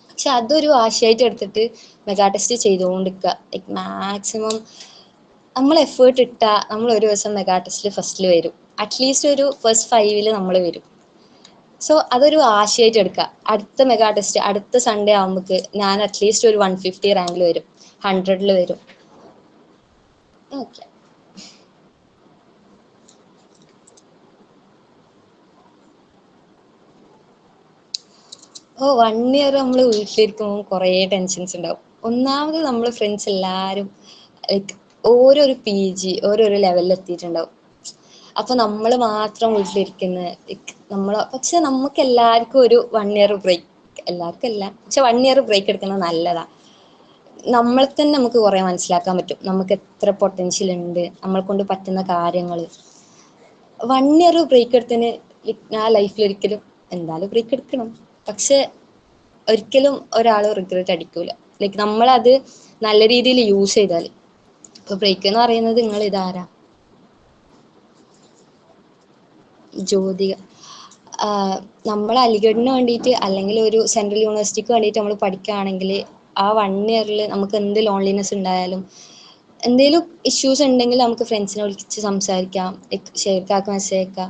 പക്ഷെ അതൊരു ആശയമായിട്ട് എടുത്തിട്ട് മെഗാ ടെസ്റ്റ് ചെയ്തുകൊണ്ടിരിക്കുക. ലൈക്ക് മാക്സിമം നമ്മൾ എഫേർട്ട് ഇട്ടാൽ നമ്മൾ ഒരു ദിവസം മെഗാ ടെസ്റ്റിൽ ഫസ്റ്റിൽ വരും, അറ്റ്ലീസ്റ്റ് ഒരു ഫസ്റ്റ് 5ൽ നമ്മൾ വരും. സോ അതൊരു ആശയമായിട്ട് എടുക്കുക. അടുത്ത മെഗാ ടെസ്റ്റ് അടുത്ത സൺഡേ ആകുമ്പോൾ ഞാൻ അറ്റ്ലീസ്റ്റ് ഒരു 150 റാങ്കിൽ വരും, 100ൽ വരും. ഓക്കെ. ഓ 1 ഇയർ നമ്മൾ വീട്ടിലിരിക്കുമ്പോൾ കുറേ ടെൻഷൻസ് ഉണ്ടാവും. ഒന്നാമത് നമ്മൾ ഫ്രണ്ട്സ് എല്ലാവരും ലൈക്ക് ഓരോരു PG ഓരോരോ ലെവലിൽ എത്തിയിട്ടുണ്ടാവും. അപ്പോൾ നമ്മൾ മാത്രം വീട്ടിലിരിക്കുന്ന പക്ഷെ നമുക്ക് എല്ലാവർക്കും ഒരു 1 ഇയർ ബ്രേക്ക്, എല്ലാവർക്കും അല്ല പക്ഷെ 1 ഇയർ ബ്രേക്ക് എടുക്കുന്നത് നല്ലതാണ്. നമ്മളെ തന്നെ നമുക്ക് കുറേ മനസ്സിലാക്കാൻ പറ്റും, നമുക്ക് എത്ര പൊട്ടൻഷ്യൽ ഉണ്ട്, നമ്മളെ കൊണ്ട് പറ്റുന്ന കാര്യങ്ങൾ. 1 ഇയർ ബ്രേക്ക് എടുത്തതിന് ഞാൻ ലൈഫിൽ ഒരിക്കലും എന്തായാലും ബ്രേക്ക് എടുക്കണം, പക്ഷെ ഒരിക്കലും ഒരാൾ റിഗ്രറ്റ് അടിക്കൂല. ലൈക്ക് നമ്മളത് നല്ല രീതിയിൽ യൂസ് ചെയ്താൽ. ഇപ്പോൾ ബ്രേക്ക് എന്ന് പറയുന്നത് നിങ്ങൾ ഇതാരാ? ജ്യോതിക. നമ്മൾ അലിഗഡിന് വേണ്ടിയിട്ട് അല്ലെങ്കിൽ ഒരു സെൻട്രൽ യൂണിവേഴ്സിറ്റിക്ക് വേണ്ടിയിട്ട് നമ്മൾ പഠിക്കുകയാണെങ്കിൽ ആ 1 ഇയറിൽ നമുക്ക് എന്ത് ലോൺലിനെസ് ഉണ്ടായാലും എന്തെങ്കിലും ഇഷ്യൂസ് ഉണ്ടെങ്കിൽ നമുക്ക് ഫ്രണ്ട്സിനെ വിളിച്ച് സംസാരിക്കാം, ഷെയർക്കാർക്ക് മെസ്സേജ് അയക്കാം.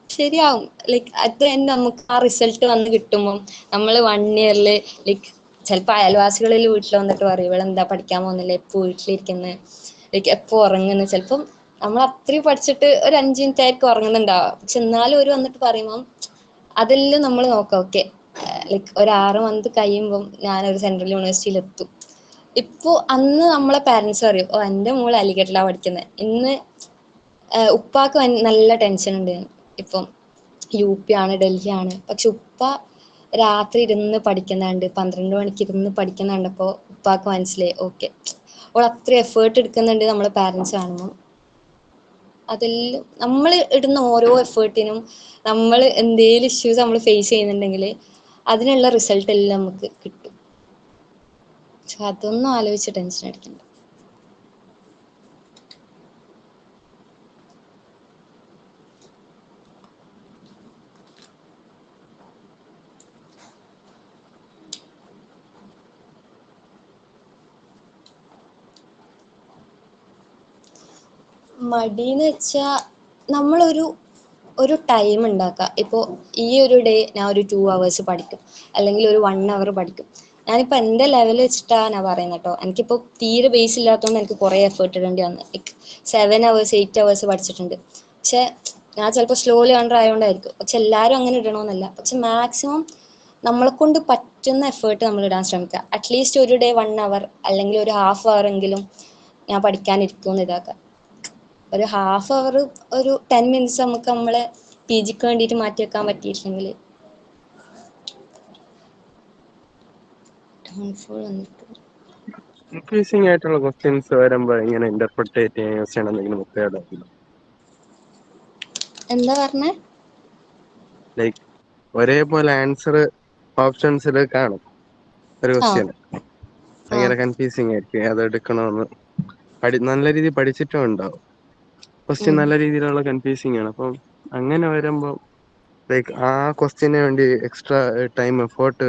ശരിയാവും. അറ്റ് ദ എൻഡ് നമുക്ക് ആ റിസൾട്ട് വന്ന് കിട്ടുമ്പോൾ നമ്മൾ 1 ഇയറിൽ ചിലപ്പോൾ അയൽവാസികളിൽ വീട്ടിൽ വന്നിട്ട് പറയും ഇവളെന്താ പഠിക്കാൻ പോകുന്നില്ല, എപ്പോൾ വീട്ടിലിരിക്കുന്നത്, എപ്പോൾ ഉറങ്ങുന്നു. ചിലപ്പം നമ്മൾ അത്രയും പഠിച്ചിട്ട് ഒരു 5 മിനിറ്റ് ആയിരിക്കും ഉറങ്ങുന്നുണ്ടാവുക. പക്ഷെ എന്നാലും ഒരു വന്നിട്ട് പറയുമ്പം അതെല്ലാം നമ്മൾ നോക്കാം. ഓക്കെ, ഒരു 6 മന്ത് കഴിയുമ്പം ഞാനൊരു സെൻട്രൽ യൂണിവേഴ്സിറ്റിയിൽ എത്തും. ഇപ്പോൾ അന്ന് നമ്മളെ പാരൻസ് പറയും ഓ എൻ്റെ മോൾ അലിഗഡിലാണ് പഠിക്കുന്നത്. ഇന്ന് ഉപ്പാക്ക് നല്ല ടെൻഷൻ ഉണ്ട്, ഇപ്പം UP ആണ്, ഡൽഹി ആണ്. പക്ഷെ ഉപ്പ രാത്രി ഇരുന്ന് പഠിക്കുന്നുണ്ട്, 12 മണിക്ക് ഇരുന്ന് പഠിക്കുന്നുണ്ടപ്പോൾ ഉപ്പാക്ക് മനസ്സിലായി ഓക്കെ അവൾ അത്ര എഫേർട്ട് എടുക്കുന്നുണ്ട് നമ്മളെ പാരൻസ് കാണുമ്പോൾ. അതെല്ലാം നമ്മൾ ഇടുന്ന ഓരോ എഫേർട്ടിനും നമ്മൾ എന്തെങ്കിലും ഇഷ്യൂസ് നമ്മൾ ഫേസ് ചെയ്യുന്നുണ്ടെങ്കിൽ അതിനുള്ള റിസൾട്ട് എല്ലാം നമുക്ക് കിട്ടും. പക്ഷെ അതൊന്നും ആലോചിച്ച് ടെൻഷൻ അടിക്കണ്ട. മടിന്ന് വെച്ചാ നമ്മളൊരു ടൈം ഉണ്ടാക്കുക. ഇപ്പോൾ ഈ ഒരു ഡേ ഞാൻ ഒരു 2 hours പഠിക്കും, അല്ലെങ്കിൽ ഒരു 1 hour പഠിക്കും. ഞാനിപ്പോൾ എൻ്റെ ലെവൽ വെച്ചിട്ടാണ് ഞാൻ പറയുന്നത് കേട്ടോ. എനിക്കിപ്പോൾ തീരെ ബേസ് ഇല്ലാത്തതുകൊണ്ട് എനിക്ക് കുറേ എഫേർട്ട് ഇടേണ്ടി വന്നു. 7 hours 8 hours പഠിച്ചിട്ടുണ്ട്. പക്ഷെ ഞാൻ ചിലപ്പോൾ സ്ലോ ലേണർ ആയതുകൊണ്ടായിരിക്കും. പക്ഷെ എല്ലാവരും അങ്ങനെ ഇടണമെന്നല്ല. പക്ഷെ മാക്സിമം നമ്മളെ കൊണ്ട് പറ്റുന്ന എഫേർട്ട് നമ്മൾ ഇടാൻ ശ്രമിക്കുക. അറ്റ്ലീസ്റ്റ് ഒരു ഡേ 1 hour അല്ലെങ്കിൽ ഒരു ഹാഫ് അവർ എങ്കിലും ഞാൻ പഠിക്കാനിരിക്കുമെന്ന് ഇതാക്കുക. ഒരു ഹാഫ് അവർ, ഒരു 10 minutes നമുക്ക് നമ്മളെ PGക്ക് വേണ്ടിയിട്ട് മാറ്റി വെക്കാൻ പറ്റിയിട്ടില്ലെങ്കിൽ കൺഫ്യൂസിംഗ് ആയിട്ടുള്ള ക്വസ്റ്റ്യൻസ് വരുമ്പോൾ എങ്ങനെ ഇന്റർപ്രിറ്റേറ്റ് ചെയ്യാൻ യൂസ് ചെയ്യണം എന്തെങ്കിലും മുപ്പേടെ എന്താ പറഞ്ഞേ? ലൈക്ക് ഒരേപോലെ ആൻസർ ഓപ്ഷൻസിൽ കാണും ഒരു ആ ക്വസ്റ്റ്യൻ, ആ ഭയങ്കര കൺഫ്യൂസിംഗ് ആയിരിക്കും. അത് എടുക്കണമെന്ന് നല്ല രീതിയിൽ പഠിച്ചിട്ടും ഉണ്ടാവും. ക്വസ്റ്റ്യൻ നല്ല രീതിയിലുള്ള കൺഫ്യൂസിംഗ് ആണ്. അപ്പം അങ്ങനെ വരുമ്പോൾ ലൈക്ക് ആ ക്വസ്റ്റ്യന് വേണ്ടി എക്സ്ട്രാ ടൈം എഫേർട്ട്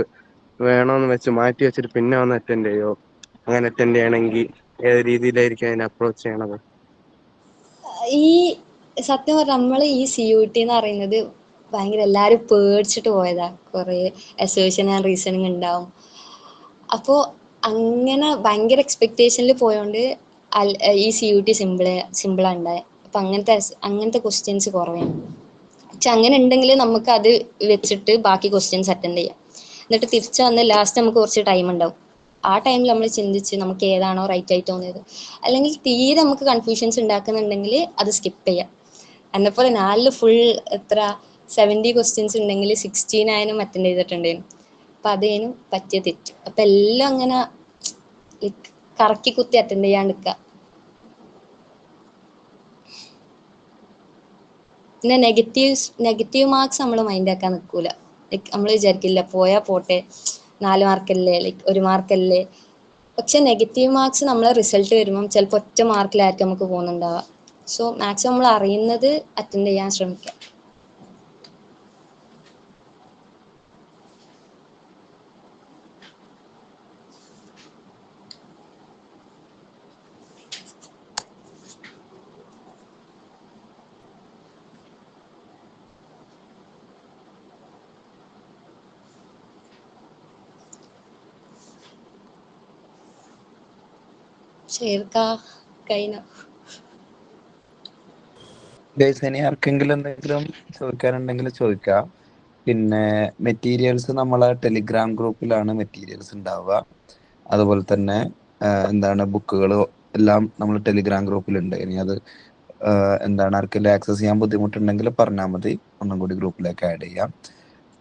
വേണമെന്ന് വെച്ച് മാറ്റി വെച്ചിട്ട് പിന്നെ വന്ന് അറ്റൻഡ് ചെയ്യോ? അങ്ങനെ അറ്റൻഡ് ചെയ്യണമെങ്കിൽ ഏത് രീതിയിലായിരിക്കും അതിനെ അപ്രോച്ച് ചെയ്യണത്? ഈ സത്യം പറഞ്ഞാൽ നമ്മൾ ഈ CUT എന്ന് പറയുന്നത് ഭയങ്കര എല്ലാവരും പേടിച്ചിട്ട് പോയതാ. കുറേ അസേർഷൻ ആൻഡ് റീസണിങ് ഉണ്ടാവും. അപ്പോൾ അങ്ങനെ ഭയങ്കര എക്സ്പെക്ടേഷനിൽ പോയോണ്ട് ഈ CUT സിമ്പിളാണ് ഉണ്ടായത്. അപ്പം അങ്ങനത്തെ ക്വസ്റ്റ്യൻസ് കുറവാണ്. പക്ഷെ അങ്ങനെ ഉണ്ടെങ്കിൽ നമുക്ക് അത് വെച്ചിട്ട് ബാക്കി ക്വസ്റ്റ്യൻസ് അറ്റൻഡ് ചെയ്യാം. എന്നിട്ട് തിരിച്ചു വന്ന് ലാസ്റ്റ് നമുക്ക് കുറച്ച് ടൈം ഉണ്ടാവും. ആ ടൈമിൽ നമ്മൾ ചിന്തിച്ച് നമുക്ക് ഏതാണോ റൈറ്റ് ആയി തോന്നിയത്, അല്ലെങ്കിൽ തീരെ നമുക്ക് കൺഫ്യൂഷൻസ് ഉണ്ടാക്കുന്നുണ്ടെങ്കിൽ അത് സ്കിപ്പ് ചെയ്യാം. എന്നെപ്പോലെ 4 ഫുൾ 70 ക്വസ്റ്റ്യൻസ് ഉണ്ടെങ്കിൽ 16 അറ്റൻഡ് ചെയ്തിട്ടുണ്ടായിരുന്നു. അപ്പം അതേനും പറ്റിയ തെറ്റ്. അപ്പം എല്ലാം അങ്ങനെ കറക്കി കുത്തി അറ്റൻഡ് ചെയ്യാണ്ടിരിക്കുക. പിന്നെ നെഗറ്റീവ് മാർക്സ് നമ്മൾ മൈൻഡ് ആക്കാൻ നിൽക്കൂല. നമ്മൾ വിചാരിക്കില്ല പോയാൽ പോട്ടെ, 4 മാർക്കല്ലേ, 1 മാർക്കല്ലേ. പക്ഷെ നെഗറ്റീവ് മാർക്സ് നമ്മളെ റിസൾട്ട് വരുമ്പം ചിലപ്പോൾ ഒറ്റ മാർക്കിലായിരിക്കും നമുക്ക് പോകുന്നുണ്ടാവുക. സോ മാക്സിമം നമ്മൾ അറിയുന്നത് അറ്റൻഡ് ചെയ്യാൻ ശ്രമിക്കുക. കഴിഞ്ഞു. ഗൈസ്, ഇനി ആർക്കെങ്കിലും എന്തെങ്കിലും ചോദിക്കാനുണ്ടെങ്കിൽ ചോദിക്കാം. പിന്നെ മെറ്റീരിയൽസ് നമ്മളെ ടെലിഗ്രാം ഗ്രൂപ്പിലാണ് മെറ്റീരിയൽസ് ഉണ്ടാവുക. അതുപോലെ തന്നെ ബുക്കുകൾ എല്ലാം നമ്മൾ ടെലിഗ്രാം ഗ്രൂപ്പിലുണ്ട്. ഇനി അത് ആർക്കെങ്കിലും ആക്സസ് ചെയ്യാൻ ബുദ്ധിമുട്ടുണ്ടെങ്കിൽ പറഞ്ഞാൽ മതി, ഒന്നും കൂടി ഗ്രൂപ്പിലേക്ക് ആഡ് ചെയ്യാം.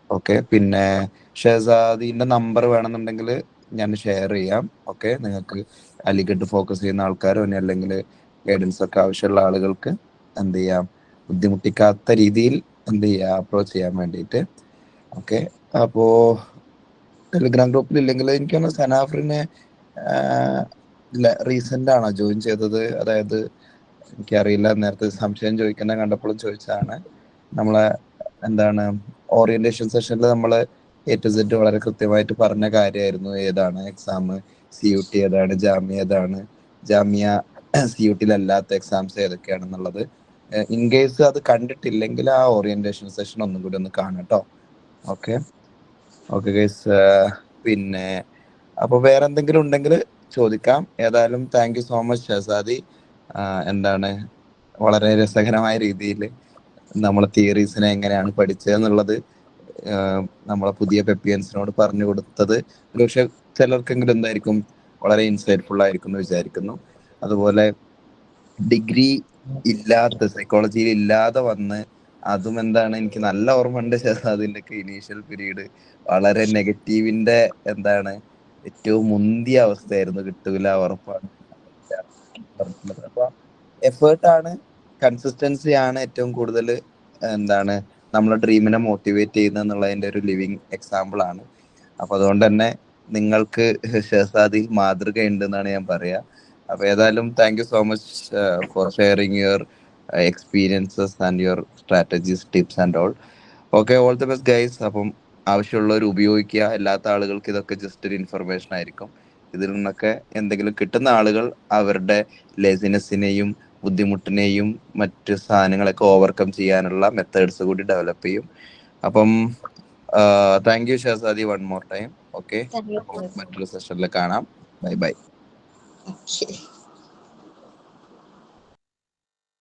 ഓക്കെ. പിന്നെ ഷെഹസാദിന്റെ നമ്പർ വേണമെന്നുണ്ടെങ്കിൽ ഞാൻ ഷെയർ ചെയ്യാം. ഓക്കെ, നിങ്ങൾക്ക് അലിഗഡ് ഫോക്കസ് ചെയ്യുന്ന ആൾക്കാരോ ഇനി അല്ലെങ്കിൽ ഗൈഡൻസ് ഒക്കെ ആവശ്യമുള്ള ആളുകൾക്ക് ബുദ്ധിമുട്ടിക്കാത്ത രീതിയിൽ അപ്രോച്ച് ചെയ്യാൻ വേണ്ടിയിട്ട്. ഓക്കെ. അപ്പോ ടെലിഗ്രാം ഗ്രൂപ്പിൽ ഇല്ലെങ്കിൽ എനിക്കൊന്ന് സനാഫറിനെ റീസെന്റ് ആണോ ജോയിൻ ചെയ്തത്? അതായത് എനിക്കറിയില്ല, നേരത്തെ സംശയം ചോദിക്കുന്ന കണ്ടപ്പോഴും ചോദിച്ചതാണ്. നമ്മളെ ഓറിയന്റേഷൻ സെഷനിൽ നമ്മള് എ ടു സെഡ് വളരെ കൃത്യമായിട്ട് പറഞ്ഞ കാര്യമായിരുന്നു. ഏതാണ് എക്സാം, CUT ഏതാണ്, ജാമ്യ ഏതാണ്, ജാമ്യ CUT-ലല്ലാത്ത എക്സാംസ് ഏതൊക്കെയാണെന്നുള്ളത്. ഇൻ കേസ് അത് കണ്ടിട്ടില്ലെങ്കിൽ ആ ഓറിയന്റേഷൻ സെഷൻ ഒന്നും കൂടി ഒന്ന് കാണട്ടോ. Okay okay guys. പിന്നെ അപ്പൊ വേറെ എന്തെങ്കിലും ഉണ്ടെങ്കിൽ ചോദിക്കാം. ഏതായാലും thank you so much Shahzadi. എന്താണ് വളരെ രസകരമായ രീതിയിൽ നമ്മളെ തിയറീസിനെ എങ്ങനെയാണ് പഠിച്ചതെന്നുള്ളത് നമ്മളെ പുതിയ പെപ്പിയൻസിനോട് പറഞ്ഞു കൊടുത്തത് പക്ഷെ ചിലർക്കെങ്കിലും എന്തായിരിക്കും വളരെ ഇൻസൈറ്റ്ഫുൾ ആയിരിക്കും എന്ന് വിചാരിക്കുന്നു. അതുപോലെ ഡിഗ്രി ഇല്ലാത്ത, സൈക്കോളജിയിൽ ഇല്ലാതെ വന്ന് അതും എന്താണ്, എനിക്ക് നല്ല ഓർമ്മ ഉണ്ട് അതിന്റെ ഒക്കെ ഇനീഷ്യൽ പീരീഡ് വളരെ നെഗറ്റീവിന്റെ എന്താണ് ഏറ്റവും മുന്തിയ അവസ്ഥയായിരുന്നു. കിട്ടൂല, ഉറപ്പാണ്. അപ്പൊ എഫേർട്ടാണ്, കൺസിസ്റ്റൻസി ആണ് ഏറ്റവും കൂടുതൽ എന്താണ് നമ്മളെ ഡ്രീമിനെ മോട്ടിവേറ്റ് ചെയ്യുന്നത് എന്നുള്ളതിന്റെ ഒരു ലിവിങ് എക്സാമ്പിൾ ആണ്. അപ്പൊ അതുകൊണ്ട് തന്നെ നിങ്ങൾക്ക് ഷഹസാദിയിൽ മാതൃക ഉണ്ട് എന്നാണ് ഞാൻ പറയാ. അപ്പൊ ഏതായാലും thank you so much for sharing your experiences and your strategies, tips and all. Okay, all the best guys. അപ്പം ആവശ്യമുള്ളവർ ഉപയോഗിക്കുക. അല്ലാത്ത ആളുകൾക്ക് ഇതൊക്കെ ജസ്റ്റ് ഒരു ഇൻഫർമേഷൻ ആയിരിക്കും. ഇതിൽ നിന്നൊക്കെ എന്തെങ്കിലും കിട്ടുന്ന ആളുകൾ അവരുടെ ലേസിനെസ്സിനെയും ബുദ്ധിമുട്ടിനെയും മറ്റ് സാധനങ്ങളൊക്കെ ഓവർകം ചെയ്യാനുള്ള മെത്തേഡ്സ് കൂടി ഡെവലപ്പ് ചെയ്യും. അപ്പം thank you Shahzadi one more time. Okay, thank U. മറ്റൊരു സെഷനിൽ കാണാം. Bye bye. ഓക്കെ.